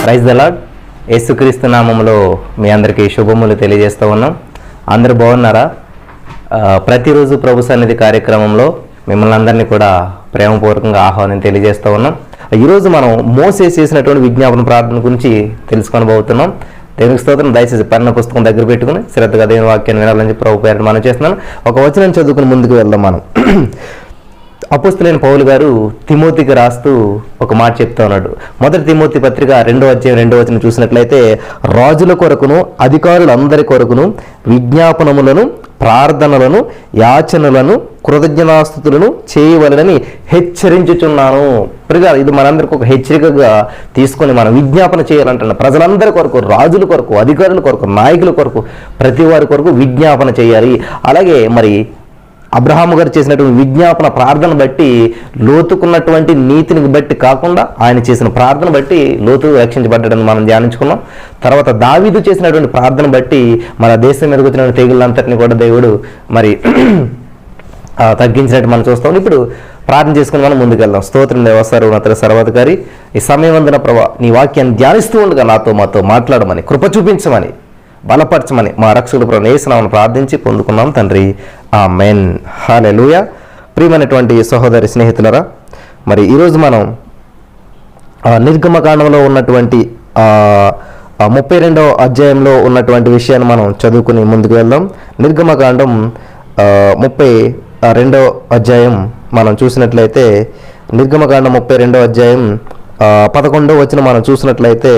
Praise the lord. యేసుక్రీస్తు నామములో మీ అందరికీ శుభములు తెలియజేస్తూ ఉన్నాం. అందరూ బాగున్నారా? ప్రతిరోజు ప్రభు సన్నిధి కార్యక్రమంలో మిమ్మల్ని అందరినీ కూడా ప్రేమపూర్వకంగా ఆహ్వానం తెలియజేస్తూ ఉన్నాం. ఈరోజు మనం మోసే చేసినటువంటి విజ్ఞాపన ప్రార్థన గురించి తెలుసుకొనబోతున్నాం. దేవునికి స్తోత్రం. దయచేసి పన్న పుస్తకం దగ్గర పెట్టుకుని శ్రద్ధగా దేవుని వాక్యాన్ని వినాలని ప్రభు పేరు మనం చేస్తున్నాను. ఒక వచనం చదువుకుని ముందుకు వెళ్దాం. మనం అపోస్తలుడైన పౌలు గారు తిమోతికి రాస్తూ ఒక మాట చెప్తా ఉన్నాడు. మొదటి తిమోతి పత్రిక 2వ అధ్యాయం 2వ వచనం చూసినట్లయితే, రాజుల కొరకును అధికారులందరి కొరకును విజ్ఞాపనములను, ప్రార్థనలను, యాచనలను, కృతజ్ఞతాస్తుతులను చేయవలనని హెచ్చరించుచున్నాను. ప్రియులారా, ఇది మనందరికీ ఒక హెచ్చరికగా తీసుకొని మనం విజ్ఞాపన చేయాలంటున్నాం. ప్రజలందరి కొరకు, రాజుల కొరకు, అధికారుల కొరకు, నాయకుల కొరకు, ప్రతి వారి కొరకు విజ్ఞాపన చేయాలి. అలాగే మరి అబ్రహాము గారు చేసినటువంటి విజ్ఞాపన ప్రార్థన బట్టి, లోతుకున్నటువంటి నీతిని బట్టి కాకుండా ఆయన చేసిన ప్రార్థన బట్టి లోతు రక్షించబడ్డాడని మనం ధ్యానించుకున్నాం. తర్వాత దావీదు చేసినటువంటి ప్రార్థన బట్టి మన దేశం మీదకి వచ్చిన తెగుళ్ళంతటిని కూడా దేవుడు మరి తగ్గించినట్టు మనం చూస్తాం. ఇప్పుడు ప్రార్థన చేసుకుని మనం ముందుకెళ్దాం. స్తోత్రం దేవసారు అతని సర్వాధికారి, ఈ సమయవందన ప్రభా నీ వాక్యాన్ని ధ్యానిస్తూ ఉండగా మాతో మాట్లాడమని, కృప చూపించమని, బలపరచమని మా రక్షకుడు ప్రభు యేసు నామమున ప్రార్థించి పొందుకున్నాం తండ్రి, ఆమేన్. హల్లెలూయా. ప్రియమైనటువంటి సహోదరి స్నేహితులరా, మరి ఈరోజు మనం నిర్గమకాండంలో ఉన్నటువంటి 32వ అధ్యాయంలో ఉన్నటువంటి విషయాన్ని మనం చదువుకుని ముందుకు వెళ్దాం. నిర్గమకాండం 32వ అధ్యాయం మనం చూసినట్లయితే, నిర్గమకాండం 32వ అధ్యాయం 11వ వచనం మనం చూసినట్లయితే,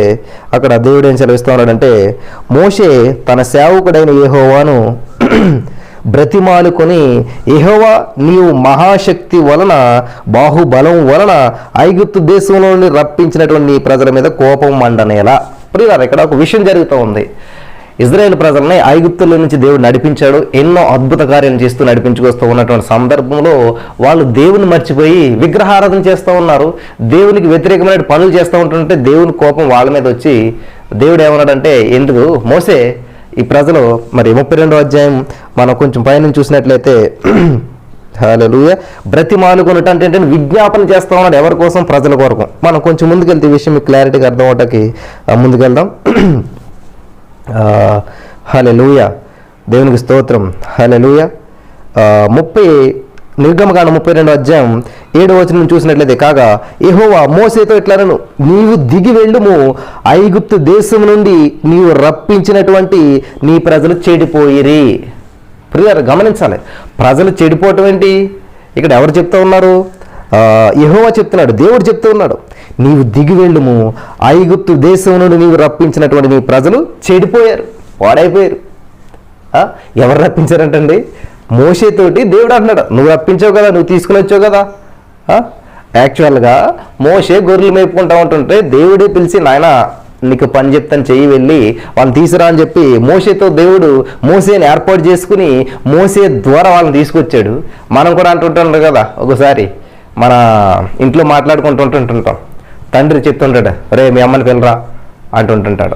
అక్కడ దేవుడు ఏం సెలవిస్తూ ఉన్నాడంటే, మోషే తన సేవకుడైన యెహోవాను బ్రతిమాలుకొని, యెహోవా నీవు మహాశక్తి వలన, బాహుబలం వలన ఐగుప్తు దేశంలో నుండి రప్పించినటువంటి నీ ప్రజల మీద కోపం మండనేలా. ప్రియులారా, ఇక్కడ ఒక విషయం జరుగుతూ ఉంది. ఇజ్రాయేల్ ప్రజల్ని ఐగుప్తుల నుంచి దేవుడు నడిపించాడు. ఎన్నో అద్భుత కార్యాలు చేస్తూ నడిపించుకొస్తూ ఉన్నటువంటి సందర్భంలో వాళ్ళు దేవుని మర్చిపోయి విగ్రహారాధన చేస్తూ ఉన్నారు. దేవునికి వ్యతిరేకమైన పనులు చేస్తూ ఉంటుంటే దేవుని కోపం వాళ్ళ మీద వచ్చి దేవుడు ఏమన్నాడంటే, ఎందుకు మోసే ఈ ప్రజలు మరి 32వ అధ్యాయం మనం కొంచెం పైన చూసినట్లయితే, హల్లెలూయా, బ్రతిమాలుకొనుట అంటే విజ్ఞాపన చేస్తూ ఉన్నాడు. ఎవరి కోసం? ప్రజల కొరకు. మనం కొంచెం ముందుకెళ్తే ఈ విషయం మీకు క్లారిటీగా అర్థం అవటానికి ముందుకెళ్దాం. హల్లెలూయా, దేవునికి స్తోత్రం. హల్లెలూయా. నిర్గమకాండం 32వ అధ్యాయం 7వ వచనం చూసినట్లయితే, కాగా యెహోవా మోసేతో ఇట్లనెను, నీవు దిగి వెళ్ళుము, ఐగుప్తు దేశం నుండి నీవు రప్పించినటువంటి నీ ప్రజలు చెడిపోయిరి. ప్రియులారా, గమనించాలి, ప్రజలు చెడిపోవటం ఏంటి? ఇక్కడ ఎవరు చెప్తూ ఉన్నారు? యెహోవా చెప్తున్నాడు, దేవుడు చెప్తూ ఉన్నాడు, నీవు దిగి వెళ్ళుము, ఐగుప్తు దేశం నుండి నీవు రప్పించినటువంటి నీ ప్రజలు చెడిపోయారు, పాడైపోయారు. ఎవరు రప్పించారంటండి? మోషేతోటి దేవుడు అంటున్నాడు, నువ్వు రప్పించావు కదా, నువ్వు తీసుకుని వచ్చావు కదా. యాక్చువల్గా మోషే గొర్రెలు మేపుకుంటా ఉంటుంటే దేవుడే పిలిచి, నాయన నీకు పని చెప్తాను, చెయ్యి వెళ్ళి వాళ్ళని తీసుకురా అని చెప్పి మోషేతో దేవుడు మోసేని ఏర్పాటు చేసుకుని మోసే ద్వారా వాళ్ళని తీసుకొచ్చాడు. మనం కూడా అంటుంటాం కదా, ఒకసారి మన ఇంట్లో మాట్లాడుకుంటుంటుంటాం, తండ్రి చెప్తుంటాడు, రే మీ అమ్మని పిల్లరా అంటుంటుంటాడు.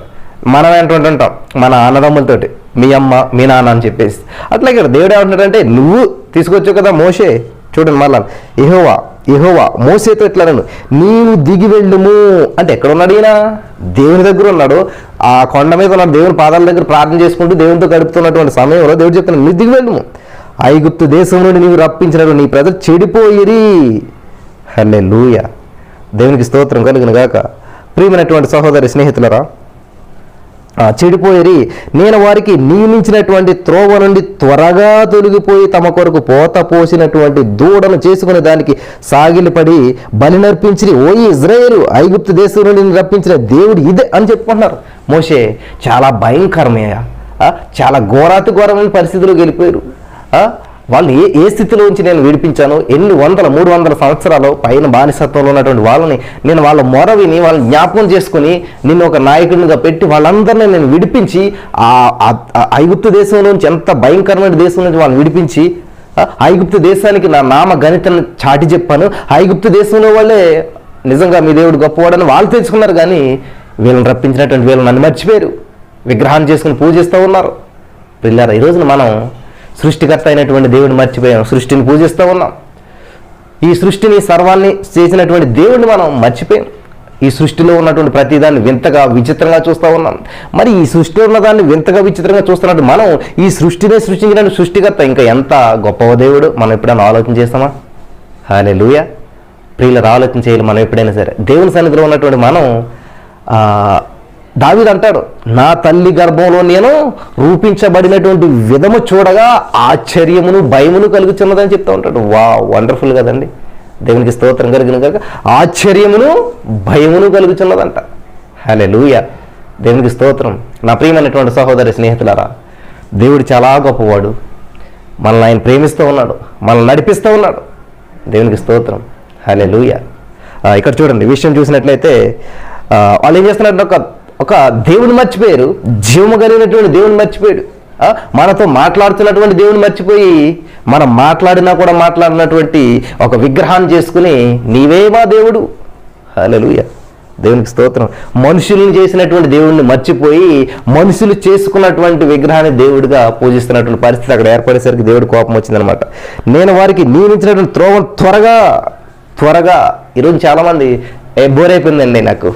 మనం ఏంటుంటుంటాం మన అన్నదమ్ములతోటి, మీ అమ్మ మీ నాన్న అని చెప్పేసి. అట్లాగే దేవుడు ఏమంటాడంటే, నువ్వు తీసుకొచ్చావు కదా మోషే. చూడండి మళ్ళా, యెహోవా మోసేతో ఎట్లనను, నీవు దిగి వెళ్ళుము అంటే ఎక్కడ ఉన్నాడు ఈయన? దేవుని దగ్గర ఉన్నాడు. ఆ కొండ మీద ఉన్నాడు, దేవుని పాదాల దగ్గర ప్రార్థన చేసుకుంటూ దేవునితో గడుపుతున్నటువంటి సమయంలో దేవుడు చెప్తున్నాడు, నువ్వు దిగి వెళ్ళుము, ఐగుప్తు దేశం నుండి నీవు రప్పించినటువంటి నీ ప్రజలు చెడిపోయిరి. హల్లెలూయా, దేవునికి స్తోత్రం కలుగును గాక. ప్రియమైనటువంటి సహోదరి స్నేహితులరా, చెడిపోయిరి, నేను వారికి నియమించినటువంటి త్రోవ నుండి త్వరగా తొలగిపోయి తమ కొరకు పోత పోసినటువంటి దూడను చేసుకునే దానికి సాగిలిపడి బలి నర్పించి, ఓ ఇజ్రాయేలు, ఐగుప్తు దేశం నుండి రప్పించిన దేవుడు ఇదే అని చెప్పుకుంటున్నారు. మోషే చాలా భయంకరమయ్య, చాలా ఘోరాతి ఘోరమైన పరిస్థితుల్లోకి వెళ్ళిపోయారు. వాళ్ళని ఏ స్థితిలో నుంచి నేను విడిపించాను, ఎన్ని 300 సంవత్సరాలు పైన బానిసత్వంలో ఉన్నటువంటి వాళ్ళని నేను వాళ్ళ మొర విని వాళ్ళని జ్ఞాపకం చేసుకుని నిన్ను ఒక నాయకుడిగా పెట్టి వాళ్ళందరినీ నేను విడిపించి ఐగుప్తు దేశం నుంచి, ఎంత భయంకరమైన దేశం నుంచి వాళ్ళని విడిపించి ఐగుప్తు దేశానికి నా నామ గణితను చాటి చెప్పాను. ఐగుప్తు దేశంలో వాళ్ళే నిజంగా మీ దేవుడు గొప్పవాడని వాళ్ళు తెలుసుకున్నారు, కానీ వీళ్ళని రప్పించినటువంటి వీళ్ళు నన్ను మర్చిపోయారు, విగ్రహాన్ని చేసుకుని పూజిస్తూ ఉన్నారు. పిల్లరా, ఈ రోజున మనం సృష్టికర్త అయినటువంటి దేవుడిని మర్చిపోయాం, సృష్టిని పూజిస్తూ ఉన్నాం. ఈ సృష్టిని సర్వాన్ని చేసినటువంటి దేవుడిని మనం మర్చిపోయాం. ఈ సృష్టిలో ఉన్నటువంటి ప్రతిదాన్ని వింతగా విచిత్రంగా చూస్తూ ఉన్నాం. మరి ఈ సృష్టిలో ఉన్నదాన్ని వింతగా విచిత్రంగా చూస్తున్నట్టు మనం ఈ సృష్టినే సృష్టించిన సృష్టికర్త ఇంకా ఎంత గొప్ప దేవుడు మనం ఎప్పుడైనా ఆలోచన చేస్తామా? హల్లెలూయా. ప్రియులారా, ఆలోచన చేయాలి మనం ఎప్పుడైనా సరే. దేవుని సన్నిధిలో ఉన్నటువంటి మనం దావీదు అంటాడు, నా తల్లి గర్భంలో నేను రూపించబడినటువంటి విధము చూడగా ఆశ్చర్యమును భయమును కలుగుతున్నదని చెప్తూ ఉంటాడు. వండర్ఫుల్ కదండి. దేవునికి స్తోత్రం కలిగిన కనుక ఆశ్చర్యమును భయమును కలుగుతున్నదంట. హల్లెలూయా. దేవునికి స్తోత్రం. నా ప్రియమైనటువంటి సహోదరి స్నేహితులారా, దేవుడు చాలా గొప్పవాడు. మనల్ని ఆయన ప్రేమిస్తూ ఉన్నాడు, మనల్ని నడిపిస్తూ ఉన్నాడు. దేవునికి స్తోత్రం. హల్లెలూయా. ఇక్కడ చూడండి, విషయం చూసినట్లయితే వాళ్ళు ఏం చేస్తున్నారు, ఒక దేవుని మర్చిపోయారు, జీవము కలిగినటువంటి దేవుని మర్చిపోయాడు. మనతో మాట్లాడుతున్నటువంటి దేవుని మర్చిపోయి మనం మాట్లాడినా కూడా మాట్లాడినటువంటి ఒక విగ్రహాన్ని చేసుకుని నీవే మా దేవుడు. హల్లెలూయా. దేవునికి స్తోత్రం. మనుషులను చేసినటువంటి దేవుడిని మర్చిపోయి మనుషులు చేసుకున్నటువంటి విగ్రహాన్ని దేవుడిగా పూజిస్తున్నటువంటి పరిస్థితి అక్కడ ఏర్పడేసరికి దేవుడి కోపం వచ్చిందనమాట. నేను వారికి నియమించినటువంటి త్రోవను త్వరగా ఈరోజు చాలామంది బోర్ అయిపోయిందండి నాకు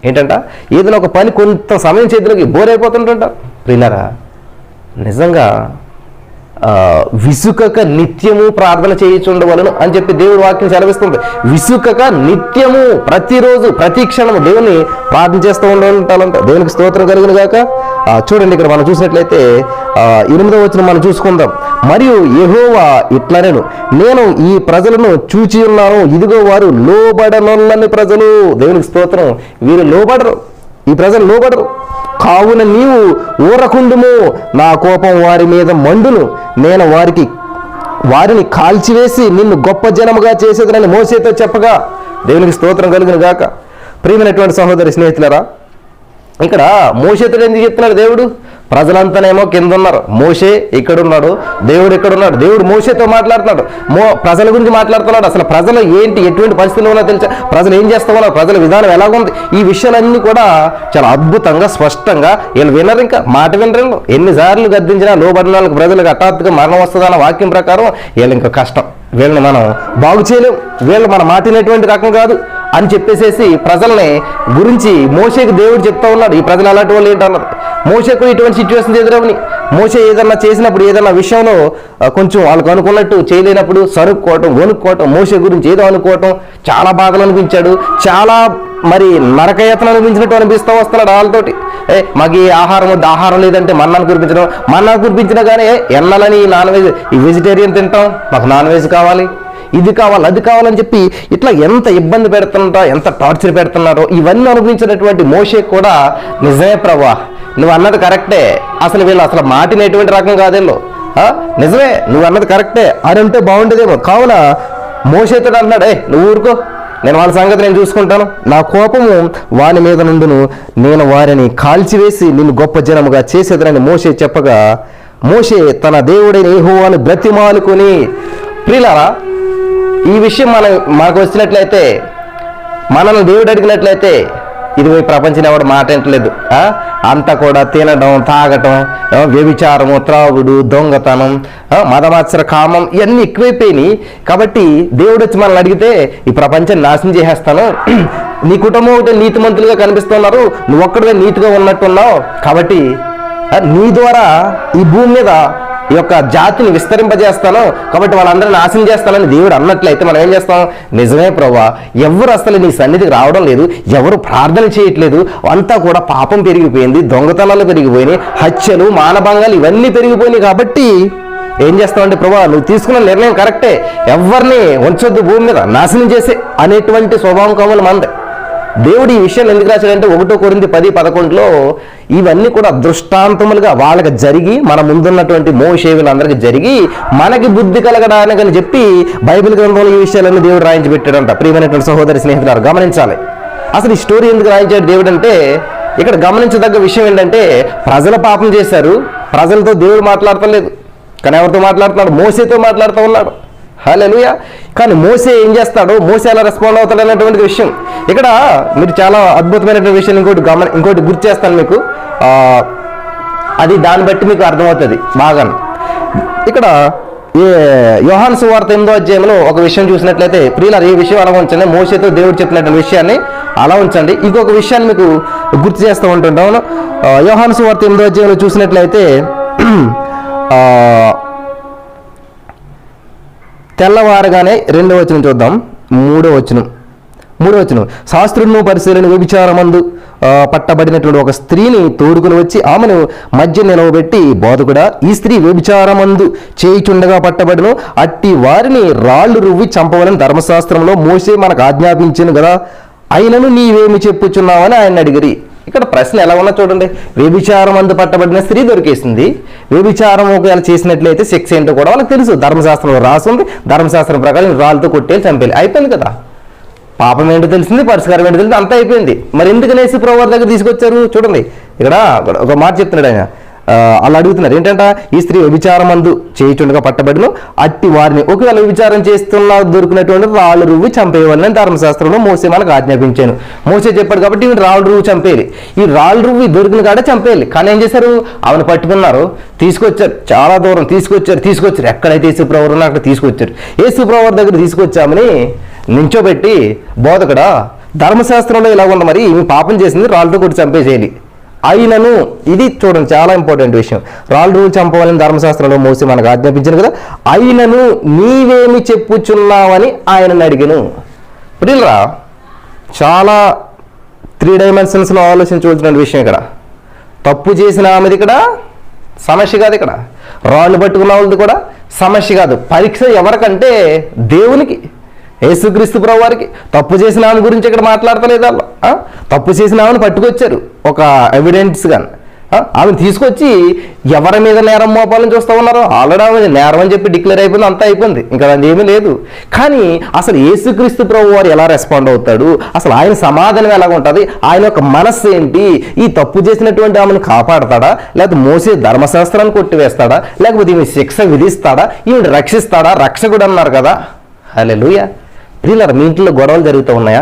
ఏంటంట, ఏదైనా ఒక పని కొంత సమయం చేతిలోకి బోర్ అయిపోతుంటంట. ప్రియులారా, నిజంగా విసుకక నిత్యము ప్రార్థన చేయించుండవలను అని చెప్పి దేవుడు వాక్యం సెలవిస్తుంది. విసుకక నిత్యము ప్రతిరోజు ప్రతి క్షణము దేవుని ప్రార్థన చేస్తూ ఉండాలంట. దేవునికి స్తోత్రం కలిగిన గాక. చూడండి, ఇక్కడ మనం చూసినట్లయితే 8వ వచనం మనం చూసుకుందాం. మరియు యెహోవా ఇట్లనెను, నేను ఈ ప్రజలను చూచి ఉన్నాను, ఇదిగో వారు లోబడనొల్లని ప్రజలు. దేవునికి స్తోత్రం. వీరు లోబడరు, ఈ ప్రజలు లోబడరు. కావున నీవు ఊరకుండుము, నా కోపం వారి మీద మండును, నేను వారిని కాల్చివేసి నిన్ను గొప్ప జనముగా చేసేదనని మోషేతో చెప్పగా. దేవునికి స్తోత్రం కలుగును గాక. ప్రియమైనటువంటి సహోదరి స్నేహితులారా, ఇక్కడ మోషేతో ఎందుకు చెప్తున్నాడు దేవుడు? ప్రజలంతానేమో కింద ఉన్నారు, మోషే ఇక్కడున్నాడు, దేవుడు ఇక్కడున్నాడు. దేవుడు మోషేతో మాట్లాడుతున్నాడు, ప్రజల గురించి మాట్లాడుతున్నాడు. అసలు ప్రజలు ఏంటి, ఎటువంటి పరిస్థితుల్లో ఉన్నా తెలుసా, ప్రజలు ఏం చేస్తా ఉన్నారు, ప్రజల విధానం ఎలాగుంది, ఈ విషయాలన్నీ కూడా చాలా అద్భుతంగా స్పష్టంగా వీళ్ళు వినరు. ఇంకా మాట వినరు. ఎన్నిసార్లు గద్దించినా లోబడిన వాళ్ళకి ప్రజలకు హఠాత్తుగా మరణం వస్తుందన్న వాక్యం ప్రకారం వీళ్ళు ఇంకా కష్టం, వీళ్ళని మనం బాగు చేయలేం, వీళ్ళు మన మాటినటువంటి రకం కాదు అని చెప్పేసేసి ప్రజల్ని గురించి మోషేకి దేవుడు చెప్తా ఉన్నాడు. ఈ ప్రజలు అలాంటి వాళ్ళు ఏంటన్నారు. మోషేకు ఇటువంటి సిచ్యువేషన్ ఎదురవని, మోషే ఏదన్నా చేసినప్పుడు ఏదన్నా విషయంలో కొంచెం వాళ్ళకు అనుకున్నట్టు చేయలేనప్పుడు సరుక్కోవటం, వణుక్కోవటం, మోషే గురించి ఏదో అనుకోవటం, చాలా బాధలు అనిపించాడు, చాలా మరి నరకయాతన అనిపించినట్టు అనిపిస్తూ వస్తున్నాడు వాళ్ళతోటి. మాకు ఈ ఆహారం లేదంటే మన్నాను కురిపించడం, మన్నాను కురిపించినా కానీ ఎన్నలని నాన్ వెజ్, ఈ వెజిటేరియన్ తింటాం, మాకు నాన్ వెజ్ కావాలి, ఇది కావాలి, అది కావాలని చెప్పి ఇట్లా ఎంత ఇబ్బంది పెడుతున్నారో, ఎంత టార్చర్ పెడుతున్నారో ఇవన్నీ అనుభవించినటువంటి మోషే కూడా నిజమే ప్రభా, నువ్వు అన్నది కరెక్టే, అసలు వీళ్ళు అసలు మాటినటువంటి రకం కాదేమో, నిజమే నువ్వు అన్నది కరెక్టే అని అంటే బాగుండేదేమో. కావున మోషేతో అంటున్నాడు, నువ్వు ఊరుకో, నేను వాళ్ళ సంగతి నేను చూసుకుంటాను, నా కోపము వాని మీద నుండును, నేను వారిని కాల్చివేసి నిన్ను గొప్ప జనముగా చేసేదనని మోషే చెప్పగా, మోషే తన దేవుడైన యెహోవాను బ్రతిమాలుకొని. ప్రియులారా, ఈ విషయం మనకు వచ్చినట్లయితే, మనల్ని దేవుడు అడిగినట్లయితే, ఇది పోయి ప్రపంచం ఎవడు మాట వింటలేదు, అంతా కూడా తినడం, తాగటం, వ్యభిచారము, త్రాగుడు, దొంగతనం, మదమాత్సర కామం ఇవన్నీ ఎక్కువైపోయినాయి. కాబట్టి దేవుడు వచ్చి మనల్ని అడిగితే ఈ ప్రపంచాన్ని నాశనం చేసేస్తాను, నీ కుటుంబం ఒకటి నీతిమంతులుగా కనిపిస్తున్నారు, నువ్వు ఒక్కడే నీతిగా ఉన్నట్టున్నావు, కాబట్టి నీ ద్వారా ఈ భూమి మీద ఈ యొక్క జాతిని విస్తరింపజేస్తాను, కాబట్టి వాళ్ళందరినీ నాశనం చేస్తానని దేవుడు అన్నట్లయితే మనం ఏం చేస్తాం? నిజమే ప్రభా, ఎవరు అసలు నీ సన్నిధికి రావడం లేదు, ఎవరు ప్రార్థన చేయట్లేదు, అంతా కూడా పాపం పెరిగిపోయింది, దొంగతనాలు పెరిగిపోయినాయి, హత్యలు, మానభంగాలు ఇవన్నీ పెరిగిపోయినాయి. కాబట్టి ఏం చేస్తామంటే ప్రభా, నువ్వు తీసుకున్న నిర్ణయం కరెక్టే, ఎవరిని ఉంచొద్దు భూమి మీద, నాశనం చేసే అనేటువంటి స్వభావం కావాలి మంది. దేవుడు ఈ విషయాలు ఎందుకు రాశాడంటే 1 కొరింథీ 10:11 ఇవన్నీ కూడా దృష్టాంతములుగా వాళ్ళకి జరిగి, మన ముందున్నటువంటి మోషే వీళ్ళందరికీ జరిగి మనకి బుద్ధి కలగడానికని చెప్పి బైబిల్ గ్రంథంలో ఈ విషయాలన్నీ దేవుడు రాయించి పెట్టాడంట. ప్రియమైనటువంటి సహోదరి స్నేహితులారు, గమనించాలి అసలు ఈ స్టోరీ ఎందుకు రాయించాడు దేవుడు అంటే, ఇక్కడ గమనించదగ్గ విషయం ఏంటంటే, ప్రజల పాపం చేశారు, ప్రజలతో దేవుడు మాట్లాడతలేదు, కానీ ఎవరితో మాట్లాడుతున్నాడు? మోషేతో మాట్లాడుతూ ఉన్నాడు. హల్లెలూయా. కానీ మోషే ఏం చేస్తాడు, మోషే ఎలా రెస్పాండ్ అవుతాడు అనేటువంటి విషయం ఇక్కడ మీరు చాలా అద్భుతమైనటువంటి విషయం ఇంకోటి గుర్తు చేస్తాను మీకు, అది దాన్ని బట్టి మీకు అర్థమవుతుంది బాగా. ఇక్కడ యోహాను సువార్త 8వ అధ్యాయంలో ఒక విషయం చూసినట్లయితే ప్రియులారా, ఈ విషయం అలా ఉంచండి. మోషేతో దేవుడు చెప్పినటువంటి విషయాన్ని అలా ఉంచండి. ఇంకొక విషయాన్ని మీకు గుర్తు చేస్తూ ఉంటుంటాం. యోహాను సువార్త 8వ అధ్యాయంలో చూసినట్లయితే తెల్లవారుగానే 2వ వచనం చూద్దాం. 3వ వచనం శాస్త్రులను పరిశీలన వ్యభిచారమందు పట్టబడినటువంటి ఒక స్త్రీని తోడుకుని వచ్చి ఆమెను మధ్య నిలవబెట్టి, బోధకుడా, ఈ స్త్రీ వ్యభిచారమందు చేయుచుండగా పట్టబడిను, అట్టి వారిని రాళ్ళు రువ్వి చంపవలని ధర్మశాస్త్రంలో మోషే మనకు ఆజ్ఞాపించను కదా, అయినను నీవేమి చెప్పుచున్నావని ఆయన అడిగిరి. ఇక్కడ ప్రశ్న ఎలా ఉన్నా చూడండి. వ్యభిచారం అందు పట్టబడిన స్త్రీ దొరికేసింది. వ్యభిచారం ఒకవేళ చేసినట్లయితే శిక్ష ఏంటో కూడా వాళ్ళకి తెలుసు. ధర్మశాస్త్రంలో రాసుంది. ధర్మశాస్త్రం ప్రకారం రాళ్ళతో కొట్టేసి చంపేయాలి. అయిపోయింది కదా. పాపం ఏంటో తెలిసింది, పరిష్కారం ఏంటో తెలిసింది, అంతా అయిపోయింది. మరి ఎందుకని యేసు ప్రభువు వారి దగ్గర తీసుకొచ్చారు? చూడండి, ఇక్కడ ఒక మాట చెప్తున్నాడు ఆయన. అలా అడుగుతున్నారు ఏంటంట, ఈ స్త్రీ వ్యభిచారమందు చేయుచుండగా పట్టబడిను, అట్టి వారిని ఒకవేళ వ్యభిచారం చేస్తున్నా దొరికినటువంటి రాళ్ళు రువ్వి చంపేయవాలని ధర్మశాస్త్రంలో మోసే మనకు ఆజ్ఞాపించాను. మోసే చెప్పాడు కాబట్టి ఈయన రాళ్ళు రువ్వి చంపేయాలి. ఈ రాళ్ళు రువ్వి దొరికిన కాడే చంపేయాలి. కానీ ఏం చేశారు? ఆమెను పట్టుకున్నారు, తీసుకొచ్చారు, చాలా దూరం తీసుకొచ్చారు. ఎక్కడైతే యేసు ప్రభువు ఉన్నారో అక్కడ తీసుకొచ్చారు. యేసు ప్రభువు దగ్గర తీసుకొచ్చామని నించోబెట్టి, బోధకుడా, ధర్మశాస్త్రంలో ఇలా ఉంది, మరి ఈమె పాపం చేసింది, రాళ్ళతో కొట్టి చంపేసేయాలి. అయినను, ఇది చూడండి చాలా ఇంపార్టెంట్ విషయం, రాళ్ళు రువ్వి చంపవాలని ధర్మశాస్త్రంలో మోసి మనకు ఆజ్ఞాపించాను కదా, అయినను నీవేమి చెప్పుచున్నావని ఆయనను అడిగాను. ప్రియులరా, చాలా 3 డైమెన్షన్స్లో ఆలోచించవలసిన విషయం. ఇక్కడ తప్పు చేసిన ఆమెది ఇక్కడ సమస్య కాదు. ఇక్కడ రాళ్ళు పట్టుకున్న వాళ్ళది కూడా సమస్య కాదు. పరీక్ష ఎవరికంటే దేవునికి, యేసుక్రీస్తు ప్రభు వారికి. తప్పు చేసిన ఆమె గురించి ఇక్కడ మాట్లాడతలేదు. వాళ్ళు తప్పు చేసిన ఆమెను పట్టుకొచ్చారు ఒక ఎవిడెన్స్గా. ఆమెను తీసుకొచ్చి ఎవరి మీద నేరం మోపాలని చూస్తూ ఉన్నారు. ఆల్రెడీ ఆమె నేరం అని చెప్పి డిక్లేర్ అయిపోయింది, అంతా అయిపోయింది, ఇంకా అది ఏమీ లేదు. కానీ అసలు యేసుక్రీస్తు ప్రభు వారు ఎలా రెస్పాండ్ అవుతాడు, అసలు ఆయన సమాధానం ఎలా ఉంటుంది, ఆయన యొక్క మనస్సు ఏంటి, ఈ తప్పు చేసినటువంటి ఆమెను కాపాడతాడా, లేకపోతే మోసే ధర్మశాస్త్రాన్ని కొట్టివేస్తాడా, లేకపోతే ఈమె శిక్ష విధిస్తాడా, ఈమె రక్షిస్తాడా? రక్షకుడు అన్నారు కదా. హల్లెలూయా. ప్రియులారా, మీ ఇంట్లో గొడవలు జరుగుతూ ఉన్నాయా?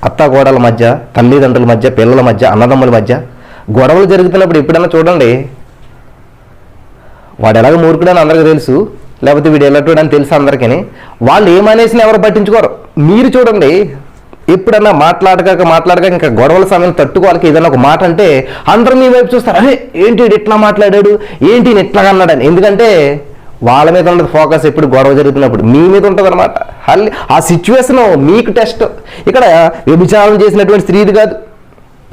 అత్త కోడల మధ్య, తల్లిదండ్రుల మధ్య, పిల్లల మధ్య, అన్నదమ్ముల మధ్య గొడవలు జరుగుతున్నప్పుడు ఎప్పుడైనా చూడండి, వాడు ఎలాగ మూర్ఖుడని అందరికీ తెలుసు, లేకపోతే వీడు ఎలాంటి తెలుసు అందరికీ. వాళ్ళు ఏమనేసినా ఎవరు పట్టించుకోరు. మీరు చూడండి, ఎప్పుడన్నా మాట్లాడక ఇంకా గొడవల సమయం తట్టుకోవాలి, ఏదైనా ఒక మాట అంటే అందరూ మీ వైపు చూస్తారు. అరే ఏంటి ఇట్లా మాట్లాడాడు, ఏంటి ఇట్లా అన్నాడని. ఎందుకంటే వాళ్ళ మీద ఉండదు ఫోకస్. ఎప్పుడు గొడవ జరుగుతున్నప్పుడు మీ మీద ఉంటుంది అనమాట. ఆ సిచ్యువేషన్ మీకు టెస్ట్. ఇక్కడ వ్యభిచారం చేసినటువంటి స్త్రీది కాదు,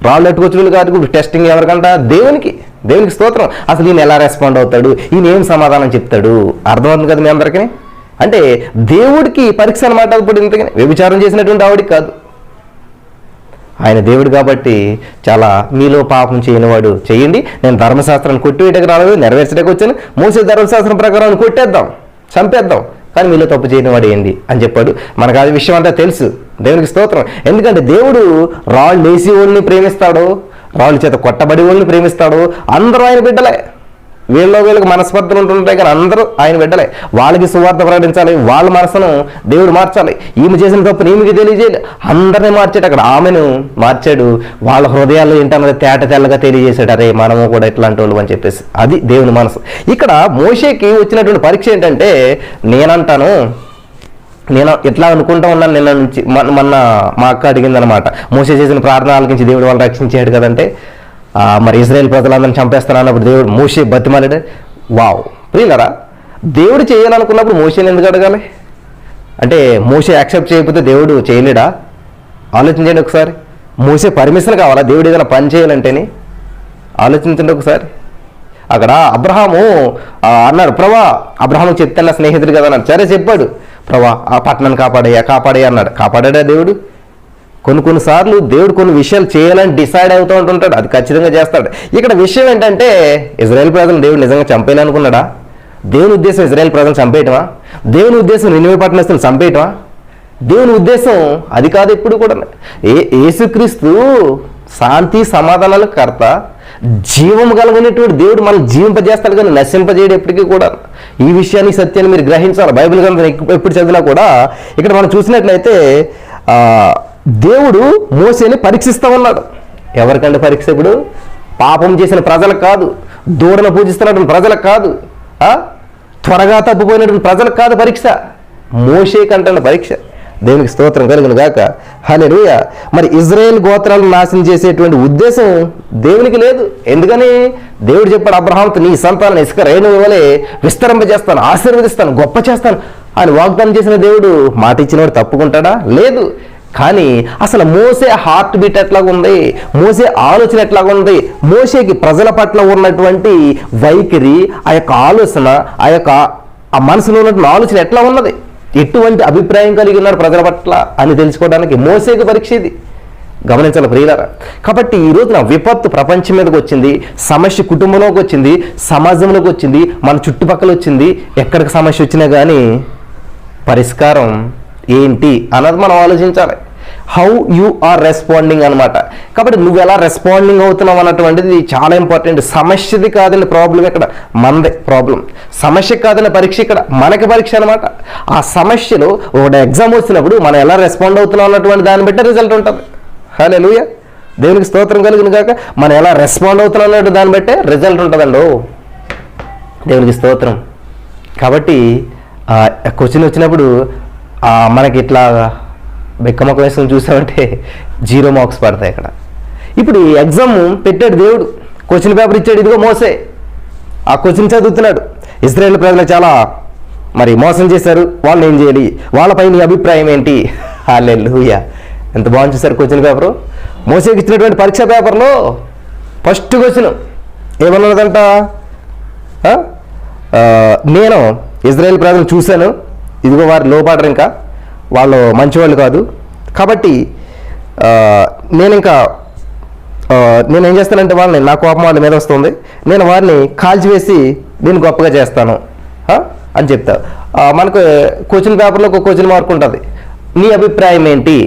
రాళ్ళు ఎట్టుకొచ్చులు కాదు. టెస్టింగ్ ఎవరికంట? దేవునికి స్తోత్రం. అసలు ఈయన ఎలా రెస్పాండ్ అవుతాడు, ఈయన ఏం సమాధానం చెప్తాడు, అర్థమవుతుంది కదా మీ అందరికీ. అంటే దేవుడికి పరీక్ష అనమాట. ఇప్పుడు ఇంతకని వ్యభిచారం చేసినటువంటి ఆవిడికి కాదు. ఆయన దేవుడు కాబట్టి చాలా, మీలో పాపం చేయనివాడు చేయండి, నేను ధర్మశాస్త్రాన్ని కొట్టివేయడానికి రాలేదు, నెరవేర్చడానికి వచ్చాను, మోసే ధర్మశాస్త్రం ప్రకారం కొట్టేద్దాం, చంపేద్దాం, కానీ మీలో తప్పు చేయనివాడు ఏంది అని చెప్పాడు. మనకు అది విషయం అంతా తెలుసు. దేవునికి స్తోత్రం. ఎందుకంటే దేవుడు రాళ్ళు వేసి వాళ్ళని ప్రేమిస్తాడు, రాళ్ళు చేత కొట్టబడి వాళ్ళని ప్రేమిస్తాడు. అందరూ ఆయన బిడ్డలే. వీళ్ళకి మనస్పర్ధలు ఉంటుంటాయి, కానీ అందరూ ఆయన బిడ్డలే. వాళ్ళకి సువార్త ప్రకటించాలి, వాళ్ళ మనసును దేవుడు మార్చాలి. ఈమె చేసిన తప్పుని ఈమెకి తెలియజేయాలి. అందరినీ మార్చాడు. అక్కడ ఆమెను మార్చాడు. వాళ్ళ హృదయాల్లో ఏంటన్నది తెల్లగా తెలియజేశాడు. అరే మనము కూడా ఇట్లాంటి వాళ్ళు అని చెప్పేసి. అది దేవుని మనసు. ఇక్కడ మోషేకి వచ్చినటువంటి పరీక్ష ఏంటంటే, నేను ఎట్లా అనుకుంటా ఉన్నాను నిన్న నుంచి. మొన్న మా అక్క అడిగిందనమాట, మోషే చేసిన ప్రార్థన ఆలకించి దేవుడు వాళ్ళు రక్షించాడు కదంటే, మరి ఇజ్రాయేల్ ప్రజలందరినీ చంపేస్తాను అన్నప్పుడు దేవుడు మోషే బతిమాలాడు. వావ్. ప్రియులారా, దేవుడు చేయాలనుకున్నప్పుడు మోషేని ఎందుకు అడగాలి? అంటే మోషే యాక్సెప్ట్ చేయకపోతే దేవుడు చేయలేడా? ఆలోచించండి ఒకసారి. మోషే పర్మిషన్ కావాలా దేవుడు ఏదైనా పని చేయాలంటేనే? ఆలోచించండి ఒకసారి. అక్కడ అబ్రహాము అన్నాడు, ప్రభా, అబ్రహాము చెప్తే నా స్నేహితుడు కదా అన్నాడు. సరే చెప్పాడు, ప్రభా ఆ పట్టణాన్ని కాపాడయ్యా అన్నాడు. కాపాడా దేవుడు? కొన్నిసార్లు దేవుడు కొన్ని విషయాలు చేయాలని డిసైడ్ అవుతూ ఉంటుంటాడు. అది ఖచ్చితంగా చేస్తాడు. ఇక్కడ విషయం ఏంటంటే, ఇజ్రాయేల్ ప్రజలను దేవుడు నిజంగా చంపేయాలనుకున్నాడా? దేవుని ఉద్దేశం ఇజ్రాయేల్ ప్రజలను చంపేయటమా? దేవుని ఉద్దేశం నినివే పట్టణస్తులను చంపేయటమా? దేవుని ఉద్దేశం అది కాదు. ఎప్పుడు కూడా యేసుక్రీస్తు శాంతి సమాధానాలకు కర్త, జీవం కలిగినటువంటి దేవుడు మనం జీవింపజేస్తాడు కానీ నశింపజేయడు ఎప్పటికీ కూడా. ఈ విషయాన్ని, సత్యాన్ని మీరు గ్రహించాలి. బైబిల్ గ్రంథం ఎప్పుడు చదివినా కూడా ఇక్కడ మనం చూసినట్లయితే దేవుడు మోసేని పరీక్షిస్తూ ఉన్నాడు. ఎవరికంటే పరీక్ష? ఇప్పుడు పాపం చేసిన ప్రజలకు కాదు, దూడను పూజిస్తున్నటువంటి ప్రజలకు కాదు, త్వరగా తప్పిపోయినటువంటి ప్రజలకు కాదు పరీక్ష, మోషేకి అంటున్న పరీక్ష. దేవునికి స్తోత్రం కలుగును గాక. హల్లెలూయా. మరి ఇజ్రాయేల్ గోత్రాలను నాశనం చేసేటువంటి ఉద్దేశం దేవునికి లేదు. ఎందుకని దేవుడు చెప్పాడు అబ్రహాంతో, నీ సంతానం ఇసుక రేణువు వలె విస్తరింపజేస్తాను, ఆశీర్వదిస్తాను, గొప్ప చేస్తాను అని వాగ్దానం చేసిన దేవుడు మాట ఇచ్చినవాడు తప్పుకుంటాడా? లేదు. కానీ అసలు మోసే హార్ట్ బీట్ ఎట్లాగా ఉంది, మోసే ఆలోచన ఎట్లాగా ఉంది, మోసేకి ప్రజల పట్ల ఉన్నటువంటి వైఖరి, ఆ యొక్క ఆలోచన, ఆ మనసులో ఉన్నటువంటి ఆలోచన ఎట్లా ఉన్నది, ఎటువంటి అభిప్రాయం కలిగి ఉన్నారు ప్రజల పట్ల అని తెలుసుకోవడానికి మోసేకి పరీక్ష ఇది. గమనించాలి ప్రియులారా. కాబట్టి ఈ రోజున విపత్తు ప్రపంచం మీదకి వచ్చింది, సమస్య కుటుంబంలోకి వచ్చింది, సమాజంలోకి వచ్చింది, మన చుట్టుపక్కల వచ్చింది. ఎక్కడికి సమస్య వచ్చినా కానీ పరిష్కారం ఏంటి అన్నది మనం ఆలోచించాలి. హౌ యు ఆర్ రెస్పాండింగ్ అనమాట. కాబట్టి నువ్వు ఎలా రెస్పాండింగ్ అవుతున్నావు అన్నటువంటిది చాలా ఇంపార్టెంట్. సమస్యది కాదండి ప్రాబ్లం, ఇక్కడ మనదే ప్రాబ్లం. సమస్య కాదని పరీక్ష, ఇక్కడ మనకి పరీక్ష అనమాట. ఆ సమస్యలో ఒక ఎగ్జామ్ వచ్చినప్పుడు మనం ఎలా రెస్పాండ్ అవుతున్నాం అన్నటువంటి దాన్ని బట్టి రిజల్ట్ ఉంటుంది. హల్లెలూయా. దేవునికి స్తోత్రం కలుగును గాక. మనం ఎలా రెస్పాండ్ అవుతున్నాం అన్నట్టు దాన్ని బట్టే రిజల్ట్ ఉంటుందండి. దేవునికి స్తోత్రం. కాబట్టి క్వశ్చన్ వచ్చినప్పుడు మనకి ఇట్లా బెక్కమొక్క వేసుకొని చూసామంటే 0 మార్క్స్ పడతాయి ఇక్కడ. ఇప్పుడు ఈ ఎగ్జామ్ పెట్టాడు దేవుడు, క్వశ్చన్ పేపర్ ఇచ్చాడు, ఇదిగో మోసే ఆ క్వశ్చన్ చదువుతున్నాడు. ఇజ్రాయేల్ ప్రజలు చాలా మరి మోసం చేశారు, వాళ్ళు ఏం చేయాలి, వాళ్ళపై నీ అభిప్రాయం ఏంటి? హల్లెలూయా. ఎంత బాగుంది చూసారు క్వశ్చన్ పేపరు. మోసేకి ఇచ్చినటువంటి పరీక్ష పేపర్లో ఫస్ట్ క్వశ్చన్ ఏమన్నదంట, నేను ఇజ్రాయేల్ ప్రజలను చూశాను, ఇదిగో వారు లోపడరు, ఇంకా వాళ్ళు మంచివాళ్ళు కాదు, కాబట్టి నేనేం చేస్తానంటే వాళ్ళని, నా కోపం వాళ్ళ మీద వస్తుంది, నేను వారిని కాల్చివేసి నేను గొప్పగా చేస్తాను అని చెప్తా. మనకు క్వశ్చన్ పేపర్లో ఒక క్వశ్చన్ మార్క్ ఉంటుంది, నీ అభిప్రాయం ఏంటి?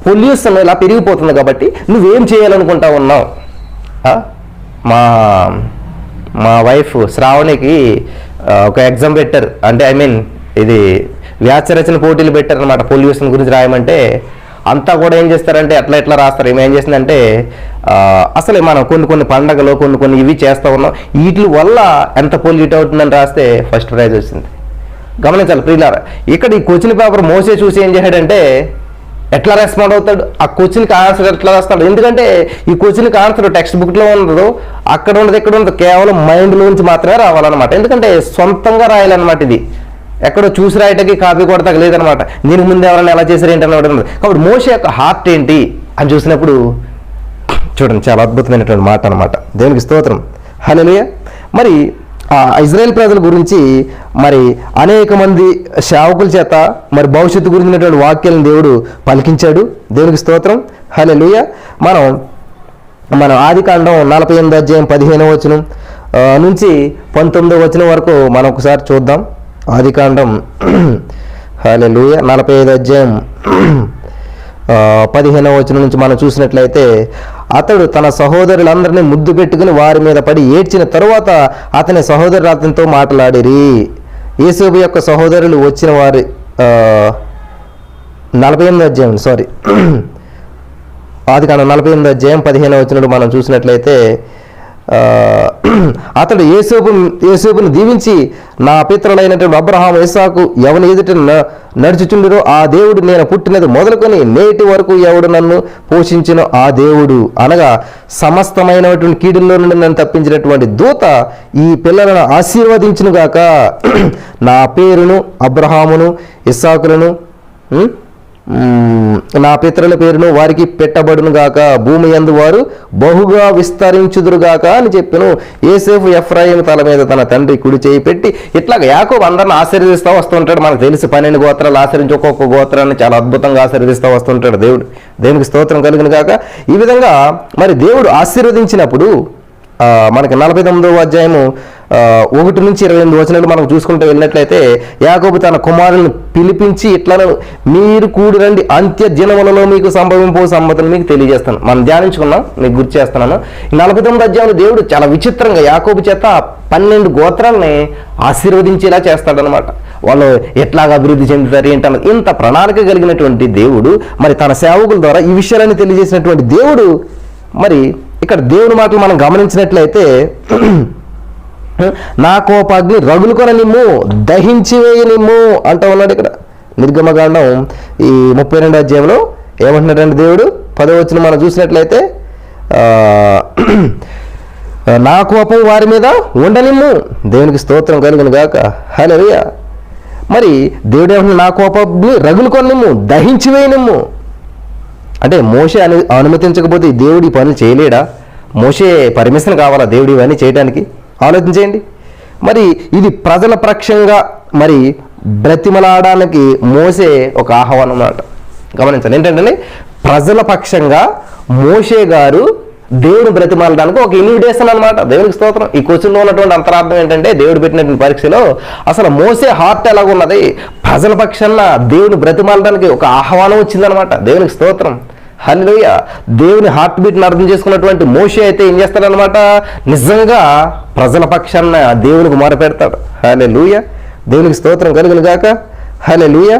పొల్యూషన్ ఇలా పెరిగిపోతుంది కాబట్టి నువ్వేం చేయాలనుకుంటా ఉన్నావు? మా వైఫ్ శ్రావణికి ఒక ఎగ్జామ్ పెట్టారు, అంటే ఇది వ్యాసరచన పోటీలు పెట్టారనమాట. పొల్యూషన్ గురించి రాయమంటే అంతా కూడా ఏం చేస్తారంటే ఎట్లా రాస్తారు. ఏం చేసిందంటే అసలే మనం కొన్ని పండగలు కొన్ని ఇవి చేస్తూ ఉన్నాం, వీటి వల్ల ఎంత పొల్యూట్ అవుతుందని రాస్తే ఫస్ట్ ప్రైజ్ వచ్చింది. గమనించాలి ప్రియులారా. ఇక్కడ ఈ క్వశ్చన్ పేపర్ మోసే చూసి ఏం చేశాడంటే ఎట్లా రెస్పాండ్ అవుతాడు, ఆ క్వశ్చన్కి ఆన్సర్ ఎట్లా రాస్తాడు. ఎందుకంటే ఈ క్వశ్చన్కి ఆన్సర్ టెక్స్ట్ బుక్లో ఉండదు, అక్కడ ఉండదు, ఇక్కడ ఉండదు, కేవలం మైండ్లోంచి మాత్రమే రావాలన్నమాట. ఎందుకంటే సొంతంగా రాయాలన్నమాట. ఇది ఎక్కడో చూసి రాయటకి కాపీ కొడతాక లేదనమాట. దీనికి ముందు ఎవరైనా ఎలా చేశారు ఏంటి అన్నమాట. కాబట్టి మోషే యొక్క హార్ట్ ఏంటి అని చూసినప్పుడు చూడండి, చాలా అద్భుతమైనటువంటి మాట అనమాట. దేవునికి స్తోత్రం. హల్లెలూయా. మరి ఆ ఇజ్రాయేల్ ప్రజల గురించి మరి అనేక మంది సేవకుల చేత మరి భవిష్యత్తు గురించినటువంటి వాక్యాలను దేవుడు పలికించాడు. దేవునికి స్తోత్రం. హల్లెలూయా. మనం ఆదికాండం 48వ అధ్యాయం 15వ వచనం నుంచి 19వ వచనం వరకు మనం ఒకసారి చూద్దాం. ఆదికాండం హల్లెలూయా 45వ అధ్యాయం 15వ వచనం నుంచి మనం చూసినట్లయితే, అతడు తన సహోదరులందరినీ ముద్దు పెట్టుకుని వారి మీద పడి ఏడ్చిన తరువాత అతని సహోదరులు అతనితో మాట్లాడిరి. యేసేపు యొక్క సహోదరులు వచ్చిన వారి 48వ అధ్యాయం ఆదికాండం 48వ అధ్యాయం 15వ వచనంలో మనం చూసినట్లయితే, అతడు యేసేపును దీవించి, నా పితరులైనటువంటి అబ్రహాము ఇస్సాకు ఎవని ఎదుట నడుచుచుండిరో ఆ దేవుడు నేను పుట్టినది మొదలుకొని నేటి వరకు ఎవడు నన్ను పోషించిన ఆ దేవుడు, అనగా సమస్తమైనటువంటి కీడుల్లో నుండి నన్ను తప్పించినటువంటి దూత ఈ పిల్లలను ఆశీర్వదించును గాక. నా పేరును అబ్రహామును ఇస్సాకులను నా పితరుల పేరును వారికి పెట్టబడును గాక, భూమి యందు వారు బహుగా విస్తరించుదురుగాక అని చెప్పాను. యోసేపు ఎఫ్రాయిము తల మీద తన తండ్రి కుడి చేయి పెట్టి ఇట్లాగ యాకోబు అందరిని ఆశీర్వదిస్తూ వస్తుంటాడు. మనకు తెలిసి 12 గోత్రాలు ఆచరించి ఒక్కొక్క గోత్రాన్ని చాలా అద్భుతంగా ఆశీర్వదిస్తూ వస్తుంటాడు దేవుడు. దేవునికి స్తోత్రం కలుగును గాక. ఈ విధంగా మరి దేవుడు ఆశీర్వదించినప్పుడు మనకి 49వ అధ్యాయము 1 నుంచి 28 వచనాలు మనం చూసుకుంటూ వెళ్ళినట్లయితే, యాకోబు తన కుమారులను పిలిపించి ఇట్లా, మీరు కూడి రండి, అంత్య దినములలో మీకు సంభవింపో సంగతులు మీకు తెలియజేస్తాను. మనం ధ్యానించుకున్నాం, మీకు గుర్తు చేస్తున్నాను. 49వ అధ్యాయంలో దేవుడు చాలా విచిత్రంగా యాకోబు చేత 12 గోత్రాలని ఆశీర్వదించేలా చేస్తాడనమాట. వాళ్ళు ఎట్లాగా అభివృద్ధి చెందుతారు ఏంటన్నది ఇంత ప్రణాళిక కలిగినటువంటి దేవుడు మరి తన సేవకుల ద్వారా ఈ విషయాలన్నీ తెలియజేసినటువంటి దేవుడు. మరి ఇక్కడ దేవుని మాటలు మనం గమనించినట్లయితే నా కోపాగ్ని రగులుకొన నిమ్ము, దహించివేయ నిమ్ము అంటూ ఉన్నాడు ఇక్కడ. నిర్గమకాండం ఈ 32వ అధ్యాయంలో ఏమంటున్నాడంటే దేవుడు 10వ వచనం మనం చూసినట్లయితే నా కోపం వారి మీద ఉండనిమ్ము. దేవునికి స్తోత్రం కలుగును గాక. హల్లెలూయా. మరి దేవుడు ఏమంటున్నాడు, నా కోపాగ్ని రగులుకొని నిమ్ము, దహించివేయనిమ్ము. అంటే మోషే అనుమతించకపోతే దేవుడు ఈ పనులు చేయలేడా? మోషే పర్మిషన్ కావాలా దేవుడు ఇవన్నీ చేయడానికి? ఆలోచించేయండి. మరి ఇది ప్రజల పక్షంగా మరి బ్రతిమలాడడానికి మోసే ఒక ఆహ్వానం అన్నమాట. గమనించాలి. ఏంటంటే ప్రజల పక్షంగా మోషే గారు దేవుని బ్రతిమాలడానికి ఒక ఇన్విటేషన్ అనమాట. దేవునికి స్తోత్రం. ఈ క్వశ్చన్లో ఉన్నటువంటి అంతరార్థం ఏంటంటే, దేవుడు పెట్టినటువంటి పరీక్షలో అసలు మోసే హార్ట్ ఎలాగున్నది, ప్రజల పక్షాన దేవుని బ్రతిమాలడానికి ఒక ఆహ్వానం వచ్చిందనమాట. దేవునికి స్తోత్రం. హల్లెలూయా. దేవుని హార్ట్ బీట్ని అర్థం చేసుకున్నటువంటి మోషే అయితే ఏం చేస్తాడనమాట, నిజంగా ప్రజల పక్షాన దేవునికి మొరపెడతాడు. హల్లెలూయా. దేవునికి స్తోత్రం కలుగును గాక. హల్లెలూయా.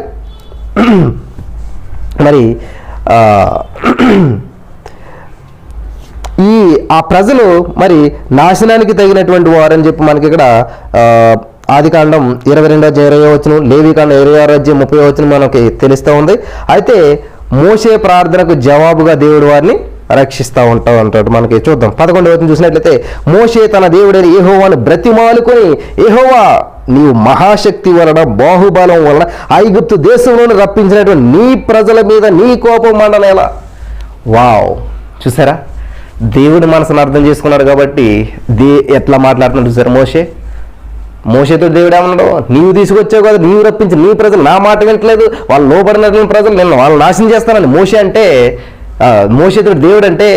మరి ఆ ప్రజలు మరి నాశనానికి తగినటువంటి వారని చెప్పి మనకి ఇక్కడ ఆదికాండం 22వ వచనం, లేవికాండం 26వ వచనం మనకి తెలుస్తూ ఉంది. అయితే మోషే ప్రార్థనకు జవాబుగా దేవుడు వారిని రక్షిస్తూ ఉంటాడు. మనకి చూద్దాం 11వ వచనం చూసినట్లయితే, మోషే తన దేవుడైన యెహోవాను బ్రతిమాలుకొని, యెహోవా నీవు మహాశక్తి వలన బాహుబలం వలన ఐగుప్తు దేశంలోని రప్పించినటువంటి నీ ప్రజల మీద నీ కోపం మండనేలా. వావ్, చూసారా, దేవుడి మనసును అర్థం చేసుకున్నాడు కాబట్టి ఎట్లా మాట్లాడుతున్నాడు చూసారా మోషేతో దేవుడు ఏమన్నాడు, నీవు తీసుకొచ్చావు కదా, నీవు రప్పించి నీ ప్రజలు నా మాట వింటలేదు, వాళ్ళు లోబడినటువంటి ప్రజలు నిన్ను వాళ్ళు నాశనం చేస్తానని మోషే అంటే, మోషేతో దేవుడు అంటే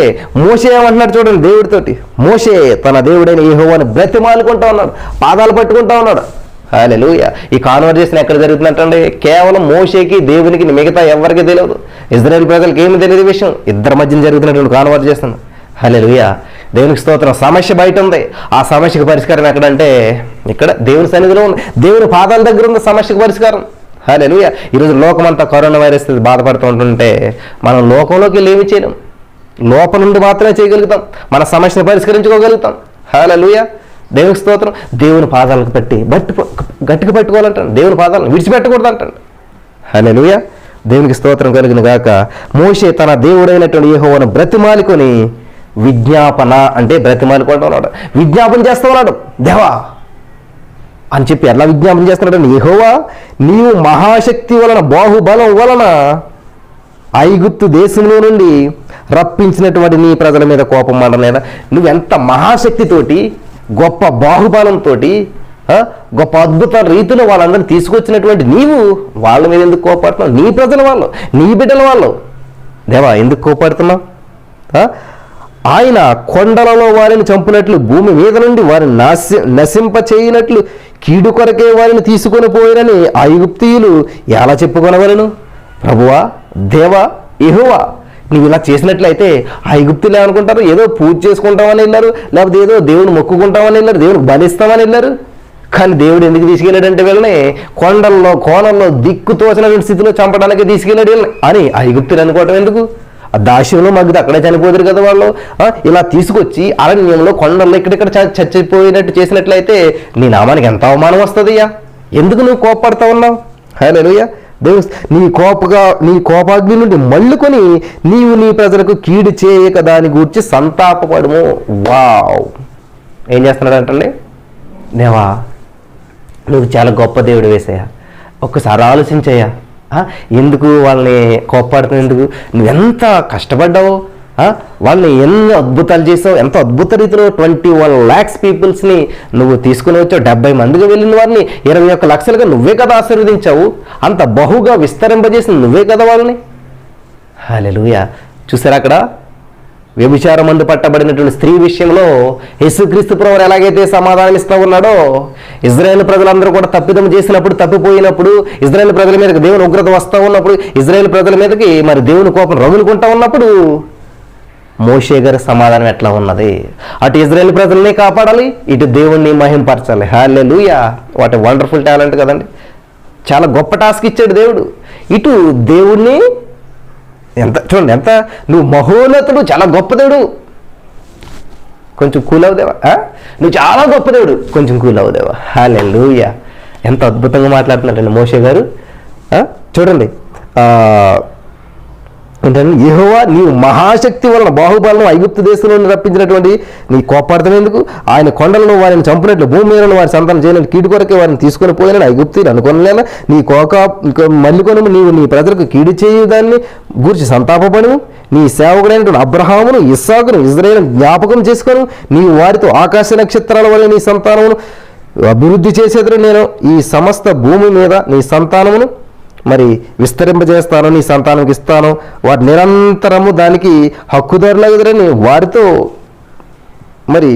మోషే ఏమంటున్నాడు చూడండి, దేవుడితోటి మోషే తన దేవుడైన యెహోవాను బ్రతిమాలుకుంటా ఉన్నాడు, పాదాలు పట్టుకుంటా ఉన్నాడు. హల్లెలూయా. ఈ కాన్వర్జేషన్ ఎక్కడ జరుగుతుందంటే కేవలం మోషేకి దేవునికి, మిగతా ఎవరికి తెలియదు, ఇజ్రాయేల్ ప్రజలకు ఏమి తెలియదు విషయం. ఇద్దరి మధ్యన జరుగుతున్నటువంటి కాన్వర్జేషన్. హల్లెలూయా. దేవునికి స్తోత్రం. సమస్య బయట ఉంది, ఆ సమస్యకు పరిష్కారం ఎక్కడంటే ఇక్కడ దేవుని సన్నిధిలో ఉంది, దేవుని పాదాల దగ్గర ఉంది సమస్యకు పరిష్కారం. హల్లెలూయా. ఈరోజు లోకమంతా కరోనా వైరస్ బాధపడుతూ ఉంటుంటే మనం లోకంలోకి వెళ్ళి ఏమి చేయలేం, లోపల నుండి మాత్రమే చేయగలుగుతాం, మన సమస్యను పరిష్కరించుకోగలుగుతాం. హల్లెలూయా. దేవునికి స్తోత్రం. దేవుని పాదాలకు పెట్టి గట్టిగా పట్టుకోవాలంటాడు, దేవుని పాదాలను విడిచిపెట్టకూడదు అంటాడు. హల్లెలూయా. దేవునికి స్తోత్రం కలిగిన గాక. మోషే తన దేవుడైనటువంటి యెహోవాను బ్రతిమాలుకొని, విజ్ఞాపన అంటే బ్రతిమాలుకోవడం ఉన్నాడు, విజ్ఞాపన చేస్తూ ఉన్నాడు, దేవా అని చెప్పి ఎలా విజ్ఞాపన చేస్తున్నాడు, యెహోవా నీవు మహాశక్తి వలన బాహుబలం వలన ఐగుప్తు దేశంలో నుండి రప్పించినటువంటి నీ ప్రజల మీద కోపం మండలేదా. నువ్వెంత మహాశక్తితోటి, గొప్ప బాహుబలంతో, గొప్ప అద్భుత రీతిలో వాళ్ళందరినీ తీసుకొచ్చినటువంటి నీవు వాళ్ళ మీద ఎందుకు కోపడుతున్నావు? నీ ప్రజల వాళ్ళు, నీ బిడ్డల వాళ్ళు, దేవా ఎందుకు కోపడుతున్నావు? ఆయన కొండలలో వారిని చంపినట్లు, భూమి మీద నుండి వారిని నశింప చేయనట్లు, కీడు కొరకే వారిని తీసుకొని పోయినని ఐగుప్తీయులు ఎలా చెప్పుకొనవలను? ప్రభువా, దేవా, యెహోవా నువ్వు ఇలా చేసినట్లయితే ఐగుప్తులు ఏమనుకుంటారు, ఏదో పూజ చేసుకుంటామని వెళ్ళారు, లేకపోతే ఏదో దేవుని మొక్కుకుంటామని వెళ్ళారు, దేవునికి బలిస్తామని వెళ్ళారు. కానీ దేవుడు ఎందుకు తీసుకెళ్ళాడంటే వీళ్ళని కొండల్లో కోణల్లో దిక్కు తోచినటువంటి స్థితిలో చంపడానికి తీసుకెళ్ళాడు వీళ్ళని అని ఐగుప్తులు అనుకోవటం ఎందుకు? ఆ దాస్యంలో మగ్గుది అక్కడే చనిపోతారు కదా వాళ్ళు. ఇలా తీసుకొచ్చి అరణ్యంలో కొండల్లో ఇక్కడిక్కడ చచ్చిపోయినట్టు చేసినట్లయితే నీ నామానికి ఎంత అవమానం వస్తుందయ్యా, ఎందుకు నువ్వు కోపపడతా ఉన్నావు? హల్లెలూయా. దేవుడు నీ కోపాగ్ని నుండి మళ్ళుకొని నీవు నీ ప్రజలకు కీడు చేయక దాని గూర్చి సంతాపపడము. వావ్, ఏం చేస్తున్నాడు అంటండి, దేవా నువ్వు చాలా గొప్ప దేవుడు వేసయ్యా, ఒక్కసారి ఆలోచించయ్యా, ఎందుకు వాళ్ళని కోప్పడుతున్నావు, ఎందుకు నువ్వెంత కష్టపడ్డావు, వాళ్ళని ఎన్ని అద్భుతాలు చేసావు, ఎంత అద్భుత రీతిలో 21 lakhs పీపుల్స్ని నువ్వు తీసుకుని వచ్చావు, 70 మందిగా వెళ్ళిన వారిని 21 లక్షలుగా నువ్వే కదా ఆశీర్వదించావు, అంత బహుగా విస్తరింపజేసిన నువ్వే కదా వాళ్ళని. హల్లెలూయా. చూసారా అక్కడ వ్యభిచారం మందు పట్టబడినటువంటి స్త్రీ విషయంలో యేసుక్రీస్తు ప్రభువు ఎలాగైతే సమాధానం ఇస్తూ ఉన్నాడో, ఇజ్రాయేల్ ప్రజలందరూ కూడా తప్పిదం చేసినప్పుడు, తప్పిపోయినప్పుడు, ఇజ్రాయేల్ ప్రజల మీదకి దేవుని ఉగ్రత వస్తూ ఉన్నప్పుడు, ఇజ్రాయేల్ ప్రజల మీదకి మరి దేవుని కోపం రగులుకుంటా ఉన్నప్పుడు మోషే గారి సమాధానం ఎట్లా ఉన్నది? అటు ఇజ్రాయేల్ ప్రజల్ని కాపాడాలి, ఇటు దేవుణ్ణి మహింపరచాలి. హల్లెలూయా. వాట్ ఏ వండర్ఫుల్ టాలెంట్ కదండి. చాలా గొప్ప టాస్క్ ఇచ్చాడు దేవుడు. ఇటు దేవుణ్ణి చూడండి ఎంత నువ్వు మహోన్నతుడు, చాలా గొప్ప దేవుడు, కొంచెం కూల్ అవుదేవా, నువ్వు చాలా గొప్ప దేవుడు, కొంచెం కూల్ అవుదేవా. హల్లెలూయా. ఎంత అద్భుతంగా మాట్లాడుతున్నారండి మోషే గారు. చూడండి, ఏంటంటే యెహోవా నీవు మహాశక్తి వలన బాహుబలను ఐగుప్తు దేశంలో రప్పించినటువంటి నీ కోపార్థం ఎందుకు? ఆయన కొండలను వారిని చంపినట్లు భూమి మీద వారి సంతానం చేయనట్టు కీడు కొరకే వారిని తీసుకొని పోయినా ఐగుప్తులు అనుకోలేనా? నీ మల్లుకొను నీవు నీ ప్రజలకు కీడు చేయు దాన్ని గూర్చి సంతాపపడు. నీ సేవకుడైనటువంటి అబ్రహామును ఇస్సాకును ఇజ్రాయేలును జ్ఞాపకం చేసుకొని నీవు వారితో ఆకాశ నక్షత్రాల వల్ల నీ సంతానమును అభివృద్ధి చేసేది. నేను ఈ సమస్త భూమి మీద నీ సంతానమును మరి విస్తరింపజేస్తాను, నీ సంతానంకి ఇస్తాను, వారు నిరంతరము దానికి హక్కుదారులగుదరని వారితో మరి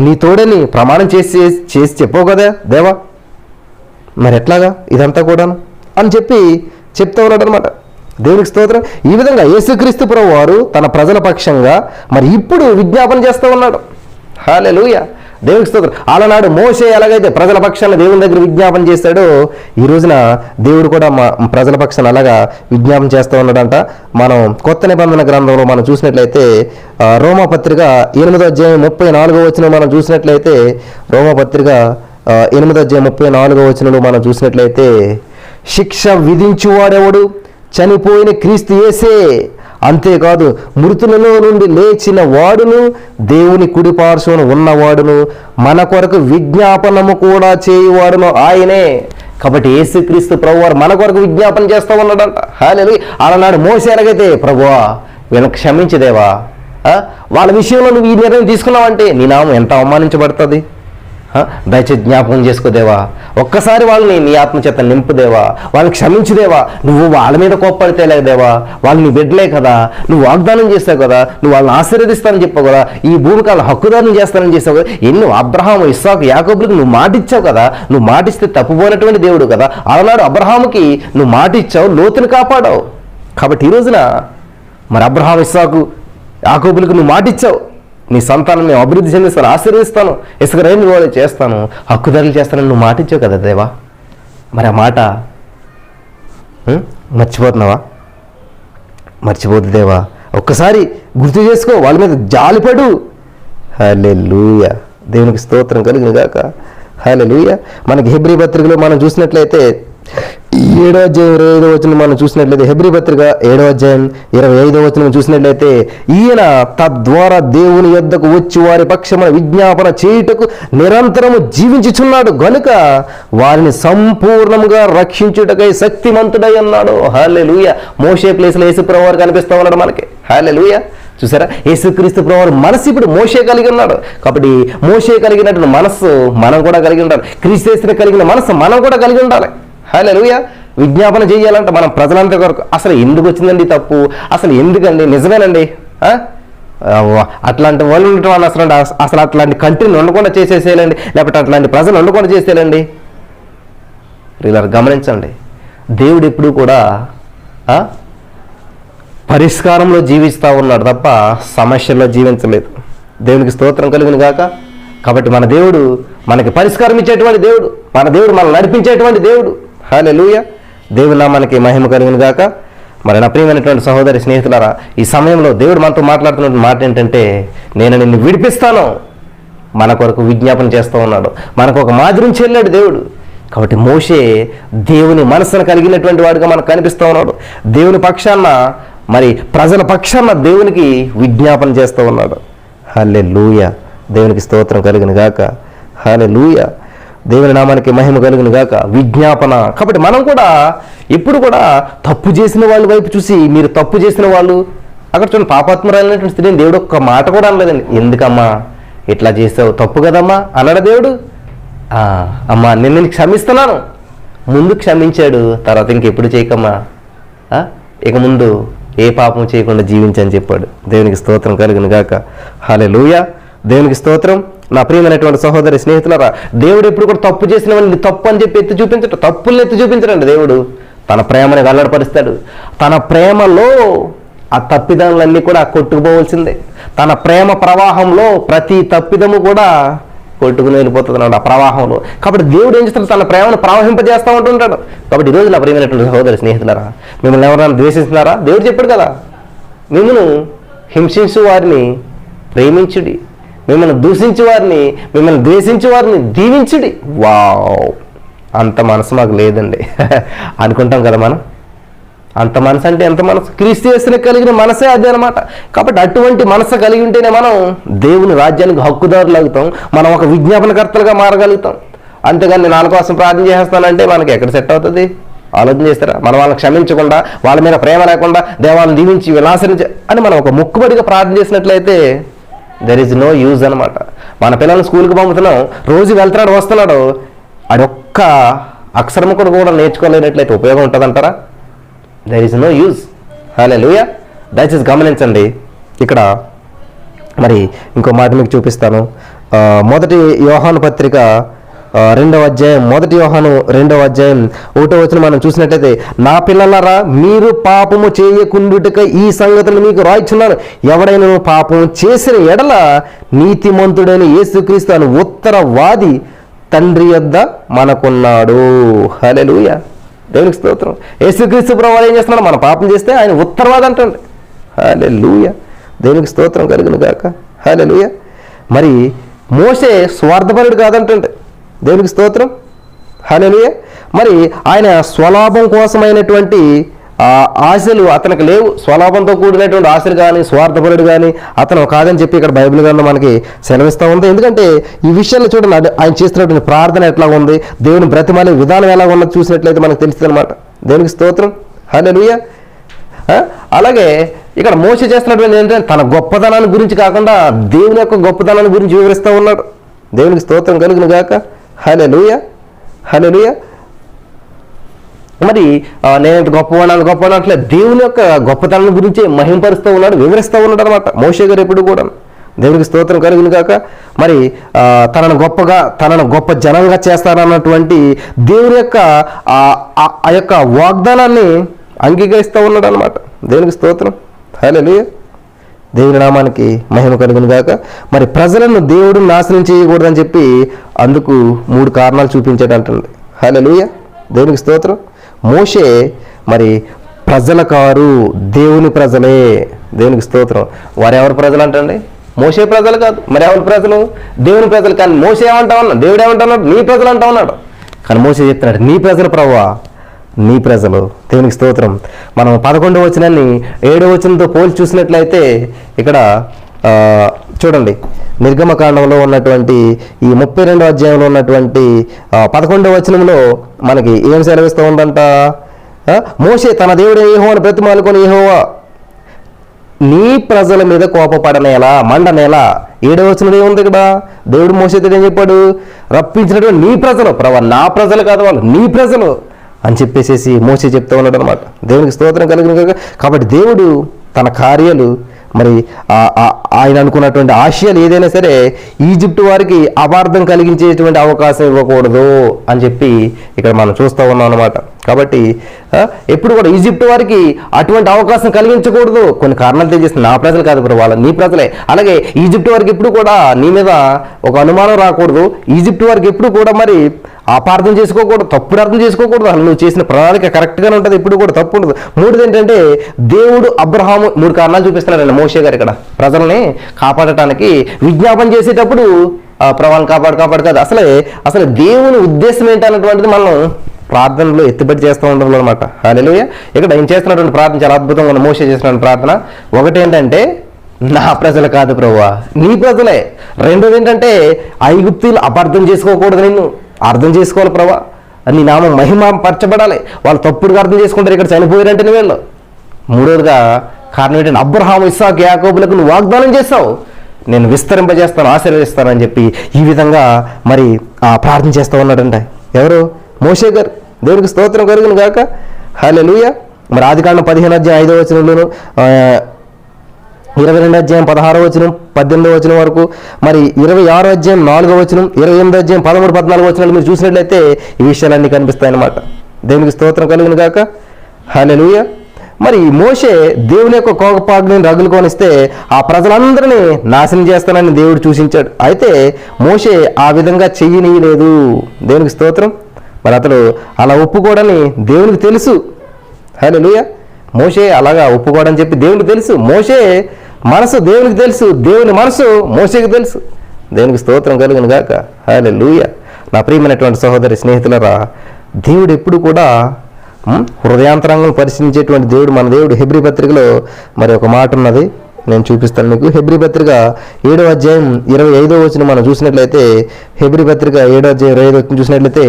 నీ తోడని ప్రమాణం చేసి చెప్పావు కదా దేవా, మరి ఎట్లాగా ఇదంతా కూడాను అని చెప్తూ ఉన్నాడు అనమాట. దేవునికి స్తోత్రం. ఈ విధంగా యేసుక్రీస్తు ప్రభువు వారు తన ప్రజల పక్షంగా మరి ఇప్పుడు విజ్ఞాపన చేస్తూ ఉన్నాడు. హల్లెలూయా. దేవునికి స్తోత్రం. ఆలనాడు మోషే ఎలాగైతే ప్రజల పక్షాన దేవుని దగ్గర విజ్ఞాపన చేశాడో ఈ రోజున దేవుడు కూడా మా ప్రజల పక్షాన అలాగా విజ్ఞాపన చేస్తూ ఉన్నాడంట. మనం కొత్త నిబంధన గ్రంథంలో మనం చూసినట్లయితే రోమాపత్రిక 8:34 మనం చూసినట్లయితే రోమాపత్రిక 8:34 మనం చూసినట్లయితే శిక్ష విధించువాడెవడు? చనిపోయిన క్రీస్తు యేసే. అంతేకాదు మృతులలో నుండి లేచిన వాడును దేవుని కుడిపార్శ్వన ఉన్నవాడును మన కొరకు విజ్ఞాపనము కూడా చేయువాడును ఆయనే. కాబట్టి యేసుక్రీస్తు ప్రభువారు మన కొరకు విజ్ఞాపన చేస్తూ ఉన్నాడంట. హల్లెలూయా. ఆనాడు మోసే ఎలాగైతే ప్రభువా వీళ్ళని క్షమించదేవా, వాళ్ళ విషయంలో నువ్వు ఈ నిర్ణయం తీసుకున్నావంటే నీ నామం ఎంత అవమానించబడుతుంది, దయచేసి జ్ఞాపకం చేసుకోదేవా, ఒక్కసారి వాళ్ళని నీ ఆత్మచేత నింపుదేవా, వాళ్ళని క్షమించుదేవా, నువ్వు వాళ్ళ మీద కోప్పడితే లేదేవా, వాళ్ళు నీ బిడ్డలే కదా, నువ్వు వాగ్దానం చేస్తావు కదా, నువ్వు వాళ్ళని ఆశీర్వదిస్తానని చెప్పావు కదా, ఈ భూమికి వాళ్ళ హక్కుదారుని చేస్తానని చేసావు కదా, ఎన్నో అబ్రహాము ఇస్సాకు యాకోబులకు నువ్వు మాటిచ్చావు కదా, నువ్వు మాటిస్తే తప్పుపోయినటువంటి దేవుడు కదా. ఆనాడు అబ్రహాముకి నువ్వు మాటిచ్చావు, లోతుని కాపాడావు. కాబట్టి ఈ రోజున మరి అబ్రహాం ఇస్సాకు యాకోబులకు నువ్వు మాటిచ్చావు, నీ సంతానం నేను అభివృద్ధి చెందిస్తాను, ఆశీర్వదిస్తాను, ఇసుక రైలు వాళ్ళు చేస్తాను, హక్కుదారులు చేస్తానని నువ్వు మాటిచ్చావు కదా దేవా. మరి ఆ మాట మర్చిపోతున్నావా? మర్చిపోద్దు దేవా. ఒక్కసారి గుర్తు చేసుకో, వాళ్ళ మీద జాలిపడు. హల్లెలూయా. దేవునికి స్తోత్రం కలుగును గాక. హల్లెలూయా. మనకి హెబ్రీ పత్రికలో మనం చూసినట్లయితే 7:25 మనం చూసినట్లయితే హెబ్రీ పత్రిక 7:25 చూసినట్లయితే ఈయన తద్వారా దేవుని యొద్దకు వచ్చి వారి పక్షమున విజ్ఞాపన చేయుటకు నిరంతరము జీవించుచున్నాడు గనుక వారిని సంపూర్ణంగా రక్షించుటకై శక్తిమంతుడై ఉన్నాడు. హల్లెలూయా. మోషే ప్లేస్లో యేసుప్రభువు వారు కనిపిస్తూ ఉన్నాడు మనకి. హల్లెలూయా. చూసారా, యేసుక్రీస్తు ప్రభువు మనసు ఇప్పుడు మోషే కలిగి ఉన్నాడు. కాబట్టి మోషే కలిగినటువంటి మనస్సు మనం కూడా కలిగి ఉండాలి. క్రీస్తు కలిగిన మనస్సు మనం కూడా కలిగి ఉండాలి. హల్లెలూయా. విజ్ఞాపన చేయాలంటే మనం ప్రజలంతా కొరకు అసలు ఎందుకు వచ్చిందండి తప్పు, అసలు ఎందుకండి, నిజమేనండి, అట్లాంటి వాళ్ళు ఉండటం అసలు అట్లాంటి కంట్రీని ఉండకుండా చేసేసేయాలండి, లేకపోతే అట్లాంటి ప్రజలు ఉండకుండా చేసేయాలండి. ఇలా గమనించండి, దేవుడు ఎప్పుడు కూడా పరిష్కారంలో జీవిస్తూ ఉన్నాడు తప్ప సమస్యల్లో జీవించలేదు. దేవునికి స్తోత్రం కలుగును గాక. కాబట్టి మన దేవుడు మనకి పరిష్కారం ఇచ్చేటువంటి దేవుడు, మన దేవుడు మనల్ని నడిపించేటువంటి దేవుడు. హల్లెలూయా. దేవుడు నామానికి మహిమ కలుగును గాక. మరి నా ప్రియమైనటువంటి సహోదరి స్నేహితులారా, ఈ సమయంలో దేవుడు మనతో మాట్లాడుతున్న మాట ఏంటంటే, నేను నిన్ను విడిపిస్తాను. మన కొరకు విజ్ఞాపన చేస్తూ ఉన్నాడు, మనకు ఒక మాదిరిని చెల్లాడు దేవుడు. కాబట్టి మోషే దేవుని మనసును కలిగినటువంటి వాడుగా మనకు కనిపిస్తూ ఉన్నాడు. దేవుని పక్షాన మరి ప్రజల పక్షాన దేవునికి విజ్ఞాపన చేస్తూ ఉన్నాడు. హల్లెలూయా. దేవునికి స్తోత్రం కలుగును గాక. హల్లెలూయా. దేవుని నామానికి మహిమ కలుగును గాక. విజ్ఞాపన. కాబట్టి మనం కూడా ఎప్పుడు కూడా తప్పు చేసిన వాళ్ళ వైపు చూసి, మీరు తప్పు చేసిన వాళ్ళు అక్కడ చూడండి, పాపాత్మరాలైనటువంటి స్త్రీని దేవుడు ఒక్క మాట కూడా అనలేదండి. ఎందుకమ్మా ఇట్లా చేసావు, తప్పు కదమ్మా అన్నాడు దేవుడు. అమ్మా నేను క్షమిస్తున్నాను, ముందు క్షమించాడు, తర్వాత ఇంకెప్పుడు చేయకమ్మా, ఇక ముందు ఏ పాపం చేయకుండా జీవించని చెప్పాడు. దేవునికి స్తోత్రం కలుగును గాక. హల్లెలూయా. దేవునికి స్తోత్రం. నా ప్రియమైనటువంటి సహోదరి స్నేహితులారా, దేవుడు ఎప్పుడు కూడా తప్పు చేసిన వాళ్ళని తప్పు అని చెప్పి ఎత్తి చూపించడం, తప్పుల్ని ఎత్తి చూపించడండి. దేవుడు తన ప్రేమని వెల్లడిపరుస్తాడు. తన ప్రేమలో ఆ తప్పిదాలన్నీ కూడా కొట్టుకుపోవలసిందే. తన ప్రేమ ప్రవాహంలో ప్రతి తప్పిదము కూడా కొట్టుకుని వెళ్ళిపోతున్నాడు ఆ ప్రవాహంలో. కాబట్టి దేవుడు ఏం చేస్తాడు, తన ప్రేమను ప్రవహింపజేస్తూ ఉంటుంటాడు. కాబట్టి ఈరోజు నా ప్రియమైనటువంటి సహోదరి స్నేహితులారా, మిమ్మల్ని ఎవరైనా ద్వేషిస్తున్నారా? దేవుడు చెప్పాడు కదా, మిమ్మల్ని హింసించు వారిని ప్రేమించుడి, మిమ్మల్ని దూషించే వారిని, మిమ్మల్ని ద్వేషించే వారిని దీవించుడి. వావ్, అంత మనసు మాకు లేదండి అనుకుంటాం కదా మనం. అంత మనసు అంటే ఎంత మనసు? క్రీస్తు యేసుని కలిగిన మనసే అదే అనమాట. కాబట్టి అటువంటి మనసు కలిగి ఉంటేనే మనం దేవుని రాజ్యానికి హక్కుదారులు అవుతాం, మనం ఒక విజ్ఞాపనకర్తలుగా మారగలుగుతాం. అంతేగాని నేను వాళ్ళ కోసం ప్రార్థన చేస్తానంటే మనకి ఎక్కడ సెట్ అవుతుంది? ఆలోచన చేస్తారా? మనం వాళ్ళని క్షమించకుండా, వాళ్ళ మీద ప్రేమ లేకుండా, దేవాలను దీవించి విలాసరించి అని మనం ఒక మొక్కుబడిగా ప్రార్థన చేసినట్లయితే దెర్ ఈజ్ నో యూజ్ అనమాట. మన పిల్లల్ని స్కూల్కి పంపుతున్నాం, రోజు వెళ్తున్నాడు వస్తున్నాడు, అడొక్క అక్షరం కూడా నేర్చుకోలేనట్లయితే ఉపయోగం ఉంటుందంటారా? There is no use. Hallelujah. దయచేసి గమనించండి. ఇక్కడ మరి ఇంకో మాట మీకు చూపిస్తాను. మొదటి యోహాను పత్రిక 2వ అధ్యాయం, మొదటి యోహాను 2వ అధ్యాయం 1వ వచనం మనం చూసినట్లయితే, నా పిల్లలారా, మీరు పాపము చేయకుండుటకై ఈ సంగతులు మీకు రాయిచున్నాను. ఎవడైనా పాపము చేసిన ఎడల నీతిమంతుడైన యేసుక్రీస్తు అని ఉత్తరవాది తండ్రి యొద్ద మనకున్నాడు. హల్లెలూయా. దేవునికి స్తోత్రం. యేసుక్రీస్తు ప్రభువు ఏం చేస్తున్నాడు? మన పాపం చేస్తే ఆయన ఉత్తరవాది అంటండి. హల్లెలూయా. దేవునికి స్తోత్రం కలుగును గాక. హల్లెలూయా. మరి మోషే స్వార్థపరుడు కాదంటండి. దేవునికి స్తోత్రం. హల్లెలూయా. మరి ఆయన స్వలాభం కోసమైనటువంటి ఆశలు అతనికి లేవు. స్వలాభంతో కూడినటువంటి ఆశలు కానీ, స్వార్థపరుడు కానీ అతను కాదని చెప్పి ఇక్కడ బైబిల్ గ్రంథం మనకి సెలవిస్తూ ఉంది. ఎందుకంటే ఈ విషయాల్లో చూడండి, ఆయన చేస్తున్నటువంటి ప్రార్థన ఎట్లా ఉంది, దేవుని బ్రతిమాలే విధానం ఎలా ఉన్నది చూసినట్లయితే మనకు తెలుస్తుంది అనమాట. దేవునికి స్తోత్రం. హల్లెలూయా. అలాగే ఇక్కడ మోషే చేస్తున్నటువంటి ఏంటంటే తన గొప్పతనాన్ని గురించి కాకుండా దేవుని యొక్క గొప్పతనాన్ని గురించి వివరిస్తూ ఉన్నాడు. దేవునికి స్తోత్రం కలుగును గాక. హల్లెలూయా. హల్లెలూయా. మరి నేను గొప్పవాడు అట్లే దేవుని యొక్క గొప్పతనం గురించి మహింపరుస్తూ ఉన్నాడు, వివరిస్తూ ఉన్నాడు అనమాట మోషే గారు ఎప్పుడు కూడా. దేవునికి స్తోత్రం కలుగును గాక. మరి తనను గొప్ప జనంగా చేస్తారన్నటువంటి దేవుని యొక్క ఆ యొక్క వాగ్దానాన్ని అంగీకరిస్తూ ఉన్నాడు అనమాట. దేవునికి స్తోత్రం. హల్లెలూయా. దేవుని నామానికి మహిమ కలుగును గాక. మరి ప్రజలను దేవుడు నాశనం చేయకూడదని చెప్పి అందుకు 3 కారణాలు చూపించాడంటండి. హల్లెలూయా. దేవునికి స్తోత్రం. మోషే మరి ప్రజల కారు, దేవుని ప్రజలే. దేవునికి స్తోత్రం. వారెవరి ప్రజలు అంటండి? మోషే ప్రజలు కాదు, మరి ఎవరి ప్రజలు? దేవుని ప్రజలు. కానీ మోషే ఏమంటా ఉన్నాడు? దేవుడు ఏమంటా ఉన్నాడు? నీ ప్రజలు అంటా ఉన్నాడు. కానీ మోషే చెప్తున్నాడు, నీ ప్రజలు ప్రభువా, నీ ప్రజలు. దేవునికి స్తోత్రం. మనం 11వ వచనాన్ని 7వ వచనంతో పోల్చి చూసినట్లయితే ఇక్కడ చూడండి, నిర్గమకాండంలో ఉన్నటువంటి ఈ 32వ అధ్యాయంలో ఉన్నటువంటి 11వ వచనంలో మనకి ఏం సెలవిస్తూ ఉందంట? మోషే తన దేవుడు యెహోవాను బ్రతిమాలుకొని, యెహోవా నీ ప్రజల మీద కోపపడనేలా, మండనేలా. 7వ వచనం ఏముంది ఇక్కడ? దేవుడు మోషేతో ఏం చెప్పాడు? రప్పించినటువంటి నీ ప్రజలు ప్రభు, నా ప్రజలు కాదు వాళ్ళు, నీ ప్రజలు అని చెప్పేసి మోషే చెప్తూ ఉన్నాడు అనమాట. దేవునికి స్తోత్రం కలిగిన. కాబట్టి దేవుడు తన కార్యాలు మరి ఆయన అనుకున్నటువంటి ఆశయాలు ఏదైనా సరే ఈజిప్ట్ వారికి అపార్థం కలిగించేటువంటి అవకాశం ఇవ్వకూడదు అని చెప్పి ఇక్కడ మనం చూస్తూ ఉన్నాం అనమాట. కాబట్టి ఎప్పుడు కూడా ఈజిప్ట్ వారికి అటువంటి అవకాశం కలిగించకూడదు. కొన్ని కారణాలు తెలియజేస్తుంది. నా ప్రజలు కాదు బ్రో, వాళ్ళ నీ ప్రజలే. అలాగే ఈజిప్ట్ వారికి ఎప్పుడు కూడా నీ మీద ఒక అనుమానం రాకూడదు. ఈజిప్ట్ వారికి ఎప్పుడు కూడా మరి అపార్థం చేసుకోకూడదు, తప్పుడు అర్థం చేసుకోకూడదు. అసలు నువ్వు చేసిన ప్రణాళిక కరెక్ట్గానే ఉంటుంది, ఎప్పుడు కూడా తప్పు ఉండదు. 3ది ఏంటంటే దేవుడు అబ్రహాము 3 కారణాలు చూపిస్తున్నారండి మోషే గారు ఇక్కడ ప్రజల్ని కాపాడటానికి. విజ్ఞాపన చేసేటప్పుడు ప్రభావం కాపాడు కాదు, అసలు దేవుని ఉద్దేశం ఏంటన్నటువంటిది మనం ప్రార్థనలో ఎత్తుబడి చేస్తూ ఉండడం అనమాట. హల్లెలూయా. ఇక్కడ ఏం చేస్తున్నటువంటి ప్రార్థన చాలా అద్భుతంగా ఉన్న మోషే చేస్తున్న ప్రార్థన. ఒకటేంటంటే నా ప్రజలు కాదు ప్రభువా, నీ ప్రజలే. 2ది ఏంటంటే ఐగుప్తీయులు అపార్థం చేసుకోకూడదు, నిన్ను అర్థం చేసుకోవాలి ప్రభా, నీ నామం మహిమ పరచబడాలి. వాళ్ళు తప్పుడుగా అర్థం చేసుకుంటారు, ఇక్కడ చనిపోయారంటే నువ్వేళ్ళు. 3వదిగా కారణం ఏంటంటే అబ్రహాము, ఇస్సాకు, యాకోబులకు నువ్వు వాగ్దానం చేస్తావు, నేను విస్తరింపజేస్తాను, ఆశీర్వదిస్తాను అని చెప్పి ఈ విధంగా మరి ప్రార్థన చేస్తూ ఉన్నాడంట. ఎవరు? మోషే గారు. దేవునికి స్తోత్రం కలుగును గాక. హల్లెలూయా. మరి ఆదికాండం 15వ అధ్యాయం 5వ వచనంలోను, 22వ అధ్యాయం 16వ వచనం 18వ వచనం వరకు, మరి 26వ అధ్యాయం 4వ వచనం, 28వ అధ్యాయం 13, 14 వచనాలు మీరు చూసినట్లయితే ఈ విషయాలన్నీ కనిపిస్తాయి అన్నమాట. దేవునికి స్తోత్రం కలుగును గాక. హల్లెలూయా. మరి మోషే దేవుని యొక్క కోపపాగ్ని రగులుకొనిస్తే ఆ ప్రజలందరినీ నాశనం చేస్తానని దేవుడు సూచించాడు. అయితే మోషే ఆ విధంగా చెయ్యనీయలేదు. దేవునికి స్తోత్రం. మరి అతడు అలా ఒప్పుకోవడని దేవునికి తెలుసు. హల్లెలూయా. మోషే అలాగా ఒప్పుకోవడని చెప్పి దేవునికి తెలుసు. మోషే మనసు దేవునికి తెలుసు, దేవుని మనసు మోషేకి తెలుసు. దేవునికి స్తోత్రం కలుగును గాక. హల్లెలూయా. నా ప్రియమైనటువంటి సహోదరి స్నేహితులరా, దేవుడు ఎప్పుడు కూడా హృదయాంతరంగం పరిశీలించేటువంటి దేవుడు మన దేవుడు. హెబ్రీ పత్రికలో మరి ఒక మాట ఉన్నది, నేను చూపిస్తాను మీకు. హెబ్రీ పత్రిక 7వ అధ్యాయం 25వ వచనం మనం చూసినట్లయితే, హెబ్రీ పత్రిక 7వ అధ్యాయం 25వ వచనం చూసినట్లయితే,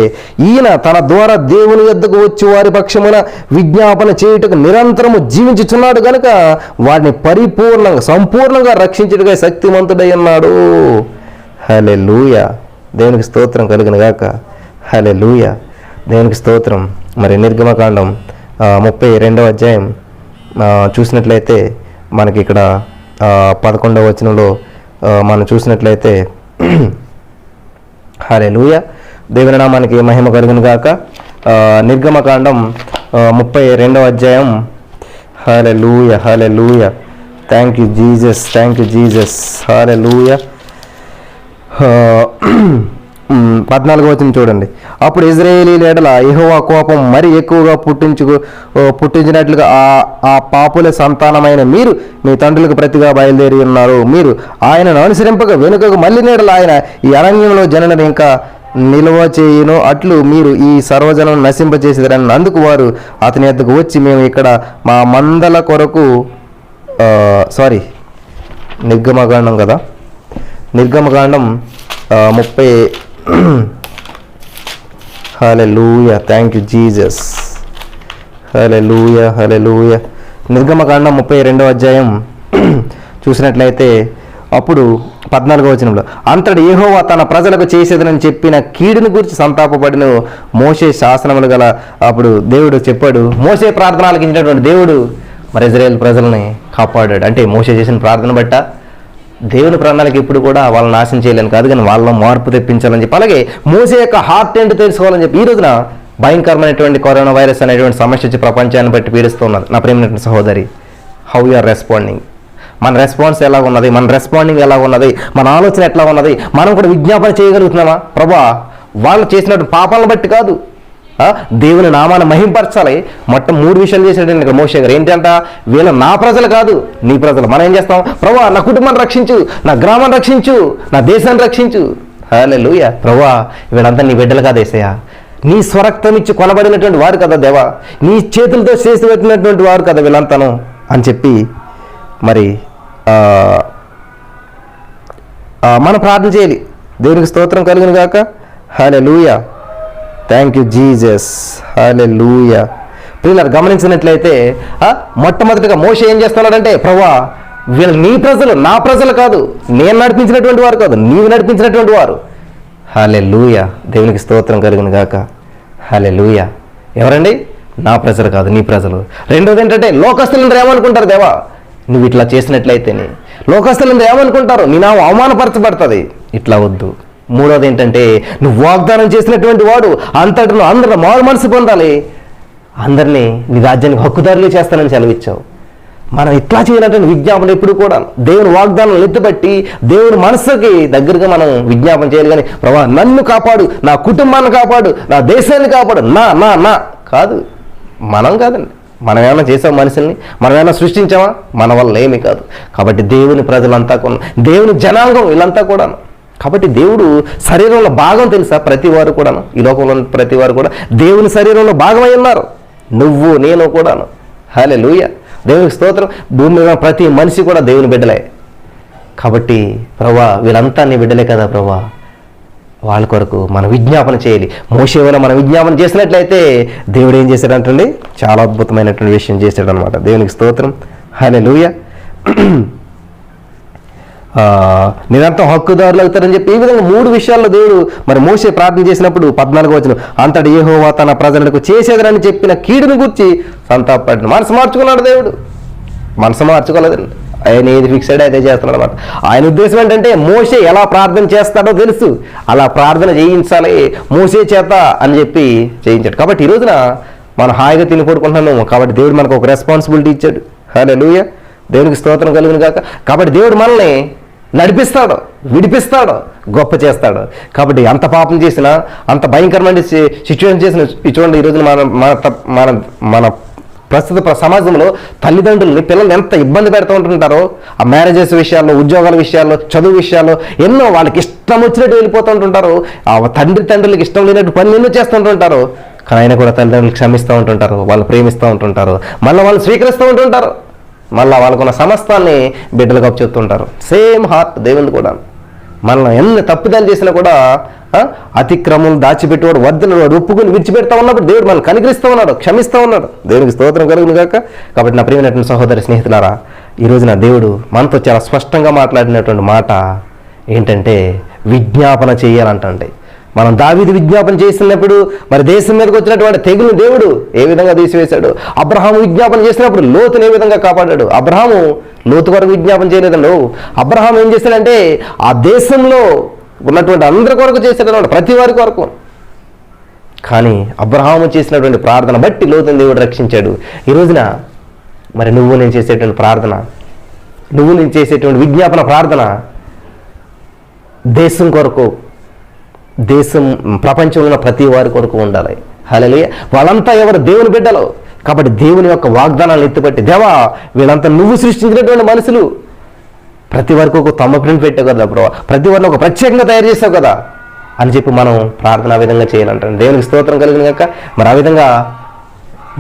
ఈయన తన ద్వారా దేవుని యొద్దకు వచ్చి వారి పక్షమున విజ్ఞాపన చేయుటకు నిరంతరము జీవించుచున్నాడు గనుక వారిని పరిపూర్ణంగా సంపూర్ణంగా రక్షించుటకై శక్తిమంతుడై ఉన్నాడు. హల్లెలూయా. దేవునికి స్తోత్రం కలుగును గాక. హల్లెలూయా. దేవునికి స్తోత్రం. మరి నిర్గమకాండం 32వ అధ్యాయం చూసినట్లయితే మనకి ఇక్కడ 11వ వచనంలో మనం చూసినట్లయితే, హల్లెలూయా, దేవుని నామానికి మహిమ కలుగును గాక. నిర్గమకాండం 32వ అధ్యాయం. Hallelujah, hallelujah. Thank you Jesus, thank you Jesus. Hallelujah. 14వ వచనం చూడండి. అప్పుడు ఇశ్రాయేలీయుల ఎడల యెహోవా కోపం మరి ఎక్కువగా పుట్టించినట్లుగా ఆ పాపుల సంతానమైన మీరు మీ తండ్రులకు ప్రతిగా బయలుదేరి ఉన్నారు. మీరు ఆయనను అనుసరింపక వెనుకకు మళ్ళీ నీడల ఆయన ఈ అరణ్యంలో జనులను ఇంకా నిల్వ చేయును అట్లు మీరు ఈ సర్వజనం నశింపచేసేదరని. అందుకు వారు అతని వద్దకు వచ్చి, మేము ఇక్కడ మా మందల కొరకు నిర్గమకాండం కదా, నిర్గమకాండం 30. Hallelujah. Thank you Jesus. Hallelujah, hallelujah. నిర్గమకాండం 32వ అధ్యాయం చూసినట్లయితే అప్పుడు 14వ వచనంలో, అంతటి యెహోవా తన ప్రజలకు చేసేదని చెప్పిన కీడుని గురించి సంతాపపడిన మోషే శాసనములు గల. అప్పుడు దేవుడు చెప్పాడు, మోషే ప్రార్థన ఆలకించినటువంటి దేవుడు మరి ఇశ్రాయేల్ ప్రజల్ని కాపాడాడు. అంటే మోషే చేసిన ప్రార్థన బట్ట దేవుని ప్రణాళిక ఇప్పుడు కూడా వాళ్ళని నాశనం చేయలేని కాదు, కానీ వాళ్ళ మార్పు తెప్పించాలని చెప్పి, అలాగే మోసే యొక్క హార్ట్ ఏంటో తెలుసుకోవాలని చెప్పి ఈ రోజున భయంకరమైనటువంటి కరోనా వైరస్ అనేటువంటి సమస్య వచ్చి ప్రపంచాన్ని బట్టి పీడిస్తున్నది. నా ప్రియమైనటువంటి సహోదరి, హౌ యు ఆర్ రెస్పాండింగ్? మన రెస్పాన్స్ ఎలా ఉన్నది? మన రెస్పాండింగ్ ఎలా ఉన్నది? మన ఆలోచన ఎట్లా ఉన్నది? మనం కూడా విజ్ఞాపన చేయగలుగుతున్నామా? ప్రభా, వాళ్ళు చేసినటువంటి పాపాలను బట్టి కాదు, దేవుని నామాన్ని మహింపరచాలి. మొత్తం 3 విషయాలు చేసినట్టు ఇక్కడ మోషే గారు. ఏంటంట? వీళ్ళ నా ప్రజలు కాదు, నీ ప్రజలు. మనం ఏం చేస్తాం? ప్రభా, నా కుటుంబాన్ని రక్షించు, నా గ్రామాన్ని రక్షించు, నా దేశాన్ని రక్షించు. హల్లెలూయా. ప్రభా, వీళ్ళంతా నీ బిడ్డలు కాదు యేసయ్యా, నీ స్వరక్తం ఇచ్చి కొనబడినటువంటి వారు కదా దేవా, నీ చేతులతో చేసి పెట్టినటువంటి వారు కదా వీళ్ళంతాను అని చెప్పి మరి మనం ప్రార్థన చేయాలి. దేవునికి స్తోత్రం కలుగును గాక. Hallelujah. Thank you Jesus. Hallelujah. ప్రియులారా, గమనించినట్లయితే మొట్టమొదటిగా మోషే ఏం చేస్తున్నాడంటే, ప్రభువా, వీళ్ళు నీ ప్రజలు, నా ప్రజలు కాదు, నేను నడిపించినటువంటి వారు కాదు, నీవు నడిపించినటువంటి వారు. హల్లెలూయా. దేవునికి స్తోత్రం కలుగును గాక. హల్లెలూయా. ఎవరండి? నా ప్రజలు కాదు, నీ ప్రజలు. రెండోది ఏంటంటే, లోకస్తులందరూ ఏమనుకుంటారు దేవా నువ్వు ఇట్లా చేసినట్లయితేనే, లోకస్తులందరూ ఏమనుకుంటారు, నీ నామం అవమానపరచబడుతుంది. ఇట్లా వద్దు. మూడోది ఏంటంటే, నువ్వు వాగ్దానం చేసినటువంటి వాడు అంతటిలో అందరూ మారు మనసు పొందాలి, అందరినీ నీ రాజ్యానికి హక్కుదారులు చేస్తానని సెలవిచ్చావు. మనం ఇట్లా చేయాలంటే విజ్ఞాపన ఎప్పుడు కూడా దేవుని వాగ్దానం ఎత్తుపట్టి దేవుని మనసుకి దగ్గరగా మనం విజ్ఞాపన చేయాలి. కానీ ప్రభా, నన్ను కాపాడు, నా కుటుంబాన్ని కాపాడు, నా దేశాన్ని కాపాడు, నా నా నా కాదు. మనం కాదండి. మనం ఏమైనా చేసాం? మనుషుల్ని మనం ఏమైనా సృష్టించామా? మన వల్ల ఏమీ కాదు. కాబట్టి దేవుని ప్రజలంతా కూడా, దేవుని జనాంగం వీళ్ళంతా కూడాను. కాబట్టి దేవుడు శరీరంలో భాగం తెలుసా? ప్రతి వారు కూడాను, ఈ లోకంలో ప్రతి వారు కూడా దేవుని శరీరంలో భాగమై ఉన్నారు. నువ్వు, నేను కూడాను. హల్లెలూయా. దేవునికి స్తోత్రం. భూమి మీద ప్రతి మనిషి కూడా దేవుని బిడ్డలే. కాబట్టి ప్రభా, వీళ్ళంతా నీ బిడ్డలే కదా ప్రభా, వాళ్ళ కొరకు మనం విజ్ఞాపన చేయాలి. మోషే వల్ల మనం విజ్ఞాపన చేసినట్లయితే దేవుడు ఏం చేశాడంటండి? చాలా అద్భుతమైనటువంటి విషయం చేశాడు అనమాట. దేవునికి స్తోత్రం. హల్లెలూయా. నిరంతరం హక్కుదారులు అవుతారని చెప్పి ఈ విధంగా 3 విషయాల్లో దేవుడు మరి మోషే ప్రార్థన చేసినప్పుడు 14వ వచనం, అంతటి యెహోవా తన ప్రజలకు చేసేదని చెప్పిన కీడును గురించి సంతాపపడిన. మనసు మార్చుకున్నాడు దేవుడు, మనసు మార్చుకోలేదండి. ఆయన ఏది ఫిక్స్ అయ్యి అదే చేస్తున్నాడు అనమాట. ఆయన ఉద్దేశం ఏంటంటే, మోషే ఎలా ప్రార్థన చేస్తాడో తెలుసు, అలా ప్రార్థన చేయించాలి మోషే చేత అని చెప్పి చేయించాడు. కాబట్టి ఈ రోజున మనం హాయిగా తిని పడుకుంటున్నాము. కాబట్టి దేవుడు మనకు ఒక రెస్పాన్సిబిలిటీ ఇచ్చాడు. హల్లెలూయా. దేవునికి స్తోత్రం కలుగును గాక. కాబట్టి దేవుడు మనల్ని నడిపిస్తాడు, విడిపిస్తాడు, గొప్ప చేస్తాడు. కాబట్టి అంత పాపం చేసినా, అంత భయంకరమైన సిచ్యువేషన్ చేసిన, చూడండి ఈరోజు మన మన మన ప్రస్తుత సమాజంలో తల్లిదండ్రులని పిల్లలు ఎంత ఇబ్బంది పెడుతూ ఉంటుంటారో, ఆ మ్యారేజెస్ విషయాల్లో, ఉద్యోగాల విషయాల్లో, చదువు విషయాల్లో ఎన్నో వాళ్ళకి ఇష్టం వచ్చినట్టు వెళ్ళిపోతూ ఉంటుంటారు. ఆ తండ్రులకి ఇష్టం లేనట్టు పనులు ఎన్నో చేస్తుంటుంటారు. కానీ ఆయన కూడా తల్లిదండ్రులు క్షమిస్తూ ఉంటుంటారు, వాళ్ళు ప్రేమిస్తూ ఉంటుంటారు, మళ్ళీ వాళ్ళు స్వీకరిస్తూ ఉంటుంటారు, మళ్ళీ వాళ్ళకున్న సమస్తాన్ని బిడ్డలకు అప్పు చెప్తుంటారు. సేమ్ హార్ట్ దేవుని కూడా. మనల్ని ఎన్ని తప్పుదాలు చేసినా కూడా అతిక్రమం దాచిపెట్టేవాడు వర్ధన ఒప్పుకుని విడిచిపెడతా ఉన్నప్పుడు దేవుడు మనల్ని కనికరిస్తూ ఉన్నాడు, క్షమిస్తూ ఉన్నాడు. దేవునికి స్తోత్రం కలుగును గాక. కాబట్టి నా ప్రియమైనటువంటి సహోదరి స్నేహితులారా, ఈ రోజున దేవుడు మనతో చాలా స్పష్టంగా మాట్లాడినటువంటి మాట ఏంటంటే విజ్ఞాపన చేయాలంటే, మనం దావీదు విజ్ఞాపన చేసినప్పుడు మరి దేశం మీదకి వచ్చినటువంటి తెగులు దేవుడు ఏ విధంగా తీసివేశాడు. అబ్రహాము విజ్ఞాపన చేసినప్పుడు లోతును ఏ విధంగా కాపాడాడు. అబ్రహాము లోతు కొరకు విజ్ఞాపన చేయలేదండు. అబ్రహాం ఏం చేశాడంటే ఆ దేశంలో ఉన్నటువంటి అందరి కొరకు చేశాడు, ప్రతి వారి కొరకు. కానీ అబ్రహాము చేసినటువంటి ప్రార్థన బట్టి లోతుని దేవుడు రక్షించాడు. ఈ రోజున మరి నువ్వు నేను చేసేటువంటి ప్రార్థన, నువ్వు నేను చేసేటువంటి విజ్ఞాపన ప్రార్థన దేశం కొరకు, దేశం ప్రపంచంలో ఉన్న ప్రతి వారి కొరకు ఉండాలి. హల్లెలూయా. వాళ్ళంతా ఎవరు? దేవుని బిడ్డలు. కాబట్టి దేవుని యొక్క వాగ్దానాలను ఎత్తిపట్టి, దేవా వీళ్ళంతా నువ్వు సృష్టించినటువంటి మనుషులు, ప్రతి వరకు ఒక తమ ప్రింట్ పెట్టావు కదా ప్రభా, ప్రతి వారిని ఒక ప్రత్యేకంగా తయారు చేసావు కదా అని చెప్పి మనం ప్రార్థన ఆ విధంగా చేయాలంటాం. దేవునికి స్తోత్రం కలిగిన కనుక మరి ఆ విధంగా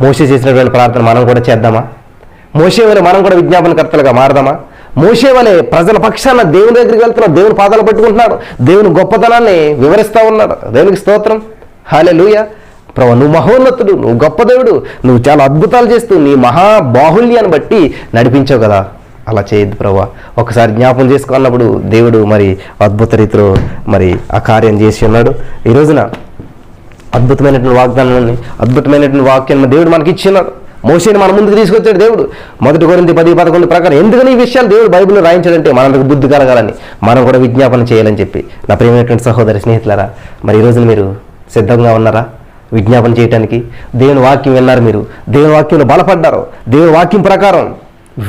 మోషే చేసినటువంటి ప్రార్థన మనం కూడా చేద్దామా? మోషే వలె మనం కూడా విజ్ఞాపనకర్తలుగా మారదామా? మోషే వలె ప్రజల పక్షాన దేవుని దగ్గరికి వెళ్తున్నాడు, దేవుని పాదాలు పట్టుకుంటున్నాడు, దేవుని గొప్పతనాన్ని వివరిస్తూ ఉన్నాడు. దేవునికి స్తోత్రం. హల్లెలూయా. ప్రభా నువ్వు మహోన్నతుడు, నువ్వు గొప్ప దేవుడు, నువ్వు చాలా అద్భుతాలు చేస్తూ నీ మహాబాహుల్యాన్ని బట్టి నడిపించావు కదా. అలా చేయొద్దు ప్రభా. ఒకసారి జ్ఞాపకం చేసుకున్నప్పుడు దేవుడు మరి అద్భుత రీతిలో మరి ఆ కార్యం చేసి ఉన్నాడు. ఈ రోజున అద్భుతమైనటువంటి వాగ్దానాన్ని, అద్భుతమైనటువంటి వాక్యాన్ని దేవుడు మనకి ఇచ్చిన్నాడు. మోషేని మన ముందుకు తీసుకొచ్చాడు దేవుడు. 1 కొరింథీ 10:11 ప్రకారం ఎందుకని ఈ విషయాలు దేవుడు బైబిల్లో రాయించాడంటే మనందరికి బుద్ధి కలగాలని, మనం కూడా విజ్ఞాపన చేయాలని చెప్పి. నా ప్రియమైనటువంటి సహోదరి స్నేహితులారా, మరి ఈ రోజున మీరు సిద్ధంగా ఉన్నారా విజ్ఞాపన చేయడానికి? దేవుని వాక్యం విన్నారు, మీరు దేవుని వాక్యంలో బలపడ్డారు, దేవుని వాక్యం ప్రకారం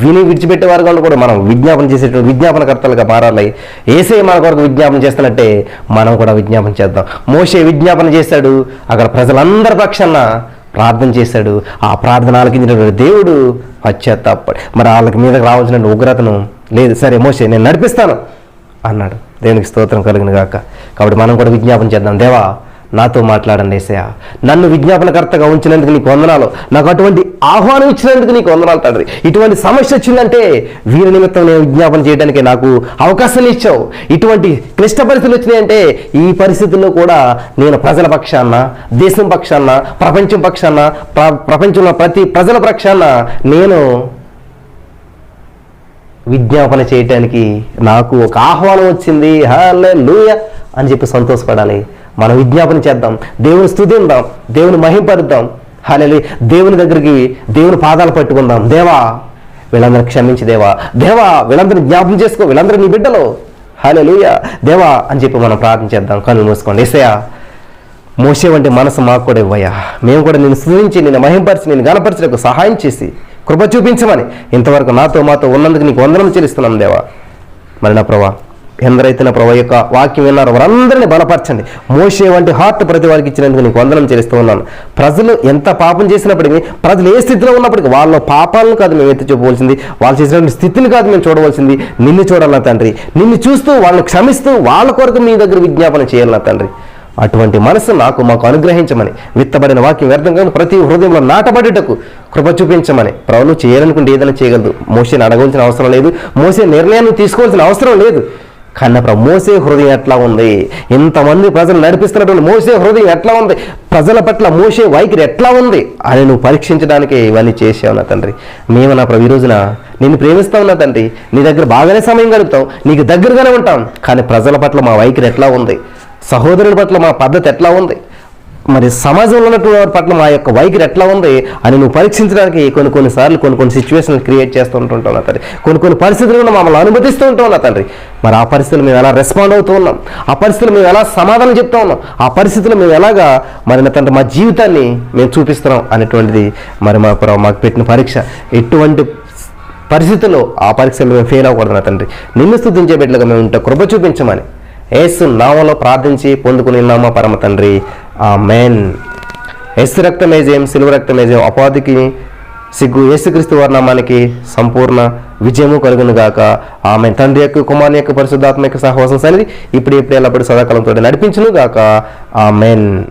విని విడిచిపెట్టేవారు కూడా మనం విజ్ఞాపన చేసేటువంటి విజ్ఞాపనకర్తలుగా మారాలి. యేసయ్య మన కొరకు విజ్ఞాపన చేస్తున్నట్టే మనం కూడా విజ్ఞాపన చేద్దాం. మోషే విజ్ఞాపన చేశాడు, అక్కడ ప్రజలందరి పక్షాన ప్రార్థన చేశాడు. ఆ ప్రార్థన ఆలకించినటువంటి దేవుడు పశ్చాత్తాపడి మరి వాళ్ళకి మీదకి రావాల్సిన ఉగ్రతను లేదు, సరే మోషే నేను నడిపిస్తాను అన్నాడు. దేవునికి స్తోత్రం కలుగును గాక. కాబట్టి మనం కూడా విజ్ఞాపన చేద్దాం. దేవా నాతో మాట్లాడండి యేసయ్యా, నన్ను విజ్ఞాపనకర్తగా ఉంచినందుకు నీకు వందనాలు, నాకు అటువంటి ఆహ్వానం ఇచ్చినందుకు నీకు వందనాలు తండ్రి. ఇటువంటి సమస్య వచ్చిందంటే వీరి నిమిత్తం నేను విజ్ఞాపన చేయడానికి నాకు అవకాశం ఇచ్చావు. ఇటువంటి క్లిష్ట పరిస్థితులు వచ్చినాయంటే ఈ పరిస్థితుల్లో కూడా నేను ప్రజల పక్షాన, దేశం పక్షాన, ప్రపంచం పక్షాన, ప్రపంచంలో ప్రతి ప్రజల పక్షాన నేను విజ్ఞాపన చేయటానికి నాకు ఒక ఆహ్వానం వచ్చింది. హల్లెలూయా అని చెప్పి సంతోషపడాలి. మనం విజ్ఞాపన చేద్దాం, దేవుని స్తుతిద్దాం, దేవుని మహింపరుద్దాం. హల్లెలూయా. దేవుని దగ్గరికి, దేవుని పాదాలు పట్టుకుందాం. దేవా వీళ్ళందరూ క్షమించి, దేవా దేవా వీళ్ళందరినీ జ్ఞాపకం చేసుకో, వీళ్ళందరూ నీ బిడ్డలు. హల్లెలూయా దేవా అని చెప్పి మనం ప్రార్థన చేద్దాం. కళ్ళు మూసుకోండి. యేసయ్యా మోషే వంటి మనసు మాకు కూడా ఇవ్వయ్యా, మేము కూడా నేను స్తుతించి, నేను మహింపరిచి, నేను గణపరచడానికి సహాయం చేసి కృప చూపించమని ఇంతవరకు నాతో మాతో ఉన్నందుకు నీకు వందనం చెల్లిస్తున్నాం దేవా. మరి నా ప్రభా ఎందరైతే నా ప్రభు యొక్క వాక్యం విన్నారో వారందరినీ బలపరచండి. మోషే వంటి హార్ట్ ప్రతి వారికి ఇచ్చినందుకు నీకు వందనం చేస్తూ ఉన్నాను. ప్రజలు ఎంత పాపం చేసినప్పటికీ, ప్రజలు ఏ స్థితిలో ఉన్నప్పటికీ వాళ్ళ పాపాలను కాదు మేము ఎత్తి చూపవలసింది, వాళ్ళు చేసినటువంటి స్థితిని కాదు మేము చూడవలసింది, నిన్ను చూడాలన్నా తండ్రి. నిన్ను చూస్తూ వాళ్ళని క్షమిస్తూ వాళ్ళ కొరకు మీ దగ్గర విజ్ఞాపన చేయాలన్నా తండ్రి. అటువంటి మనసు మాకు అనుగ్రహించమని, విత్తబడిన వాక్యం వ్యర్థంగా ప్రతి హృదయంలో నాటబడేటకు కృప చూపించమని. ప్రభువు చేయాలనుకుంటే ఏదైనా చేయగలదు. మోషేని అడగవలసిన అవసరం లేదు, మోసే నిర్ణయాన్ని తీసుకోవాల్సిన అవసరం లేదు. కానీ మోసే హృదయం ఎట్లా ఉంది? ఇంతమంది ప్రజలు నడిపిస్తున్నటువంటి మోసే హృదయం ఎట్లా ఉంది? ప్రజల పట్ల మోసే వైఖరి ఎట్లా ఉంది అని నువ్వు పరీక్షించడానికి ఇవన్నీ చేసావు నా తండ్రి. మేము నా ప్రభు ఈ రోజున నిన్ను ప్రేమిస్తావు నా తండ్రి, నీ దగ్గర బాగానే సమయం గడుపుతాం, నీకు దగ్గరగానే ఉంటాం. కానీ ప్రజల పట్ల మా వైఖరి ఎట్లా ఉంది? సహోదరుల పట్ల మా పద్ధతి ఎట్లా ఉంది? మరి సమాజంలో ఉన్నటువంటి వారి పట్ల మా యొక్క వైఖరి ఎట్లా ఉంది అని నువ్వు పరీక్షించడానికి కొన్నిసార్లు కొన్ని సిచ్యువేషన్లు క్రియేట్ చేస్తూ ఉంటుంటావు నా తండ్రి. కొన్ని పరిస్థితులను మమ్మల్ని అనుమతిస్తూ ఉంటాం నా తండ్రి. మరి ఆ పరిస్థితులు మేము ఎలా రెస్పాండ్ అవుతూ ఉన్నాం, ఆ పరిస్థితులు మేము ఎలా సమాధానం చెప్తా ఉన్నాం, ఆ పరిస్థితులు మేము ఎలాగా మరి నా తండ్రి మా జీవితాన్ని మేము చూపిస్తున్నాం అనేటువంటిది మరి మాకు పెట్టిన పరీక్ష. ఎటువంటి పరిస్థితుల్లో ఆ పరీక్షలు మేము ఫెయిల్ అవ్వకూడదు నా తండ్రి. నిన్ను స్తుతించే బిడ్డలుగా మేము ఉంటే కృప చూపించమని యేసు నామములో ప్రార్థించి పొందుకుని ఉన్నామా పరమ తండ్రి, ఆమేన్. యేసు రక్తమే జయం, సిలువ రక్తమే జయం, అపవాదికి సిగ్గు యేసుక్రీస్తు వారి నామానికి సంపూర్ణ విజయము కలుగును గాక. ఆమె తండ్రి యొక్క కుమారుని యొక్క పరిశుద్ధాత్మ యొక్క సహవాసం సన్నిధి ఇప్పుడు ఎల్లప్పుడు సదాకాలంతో నడిపించును గాక. ఆమెన్.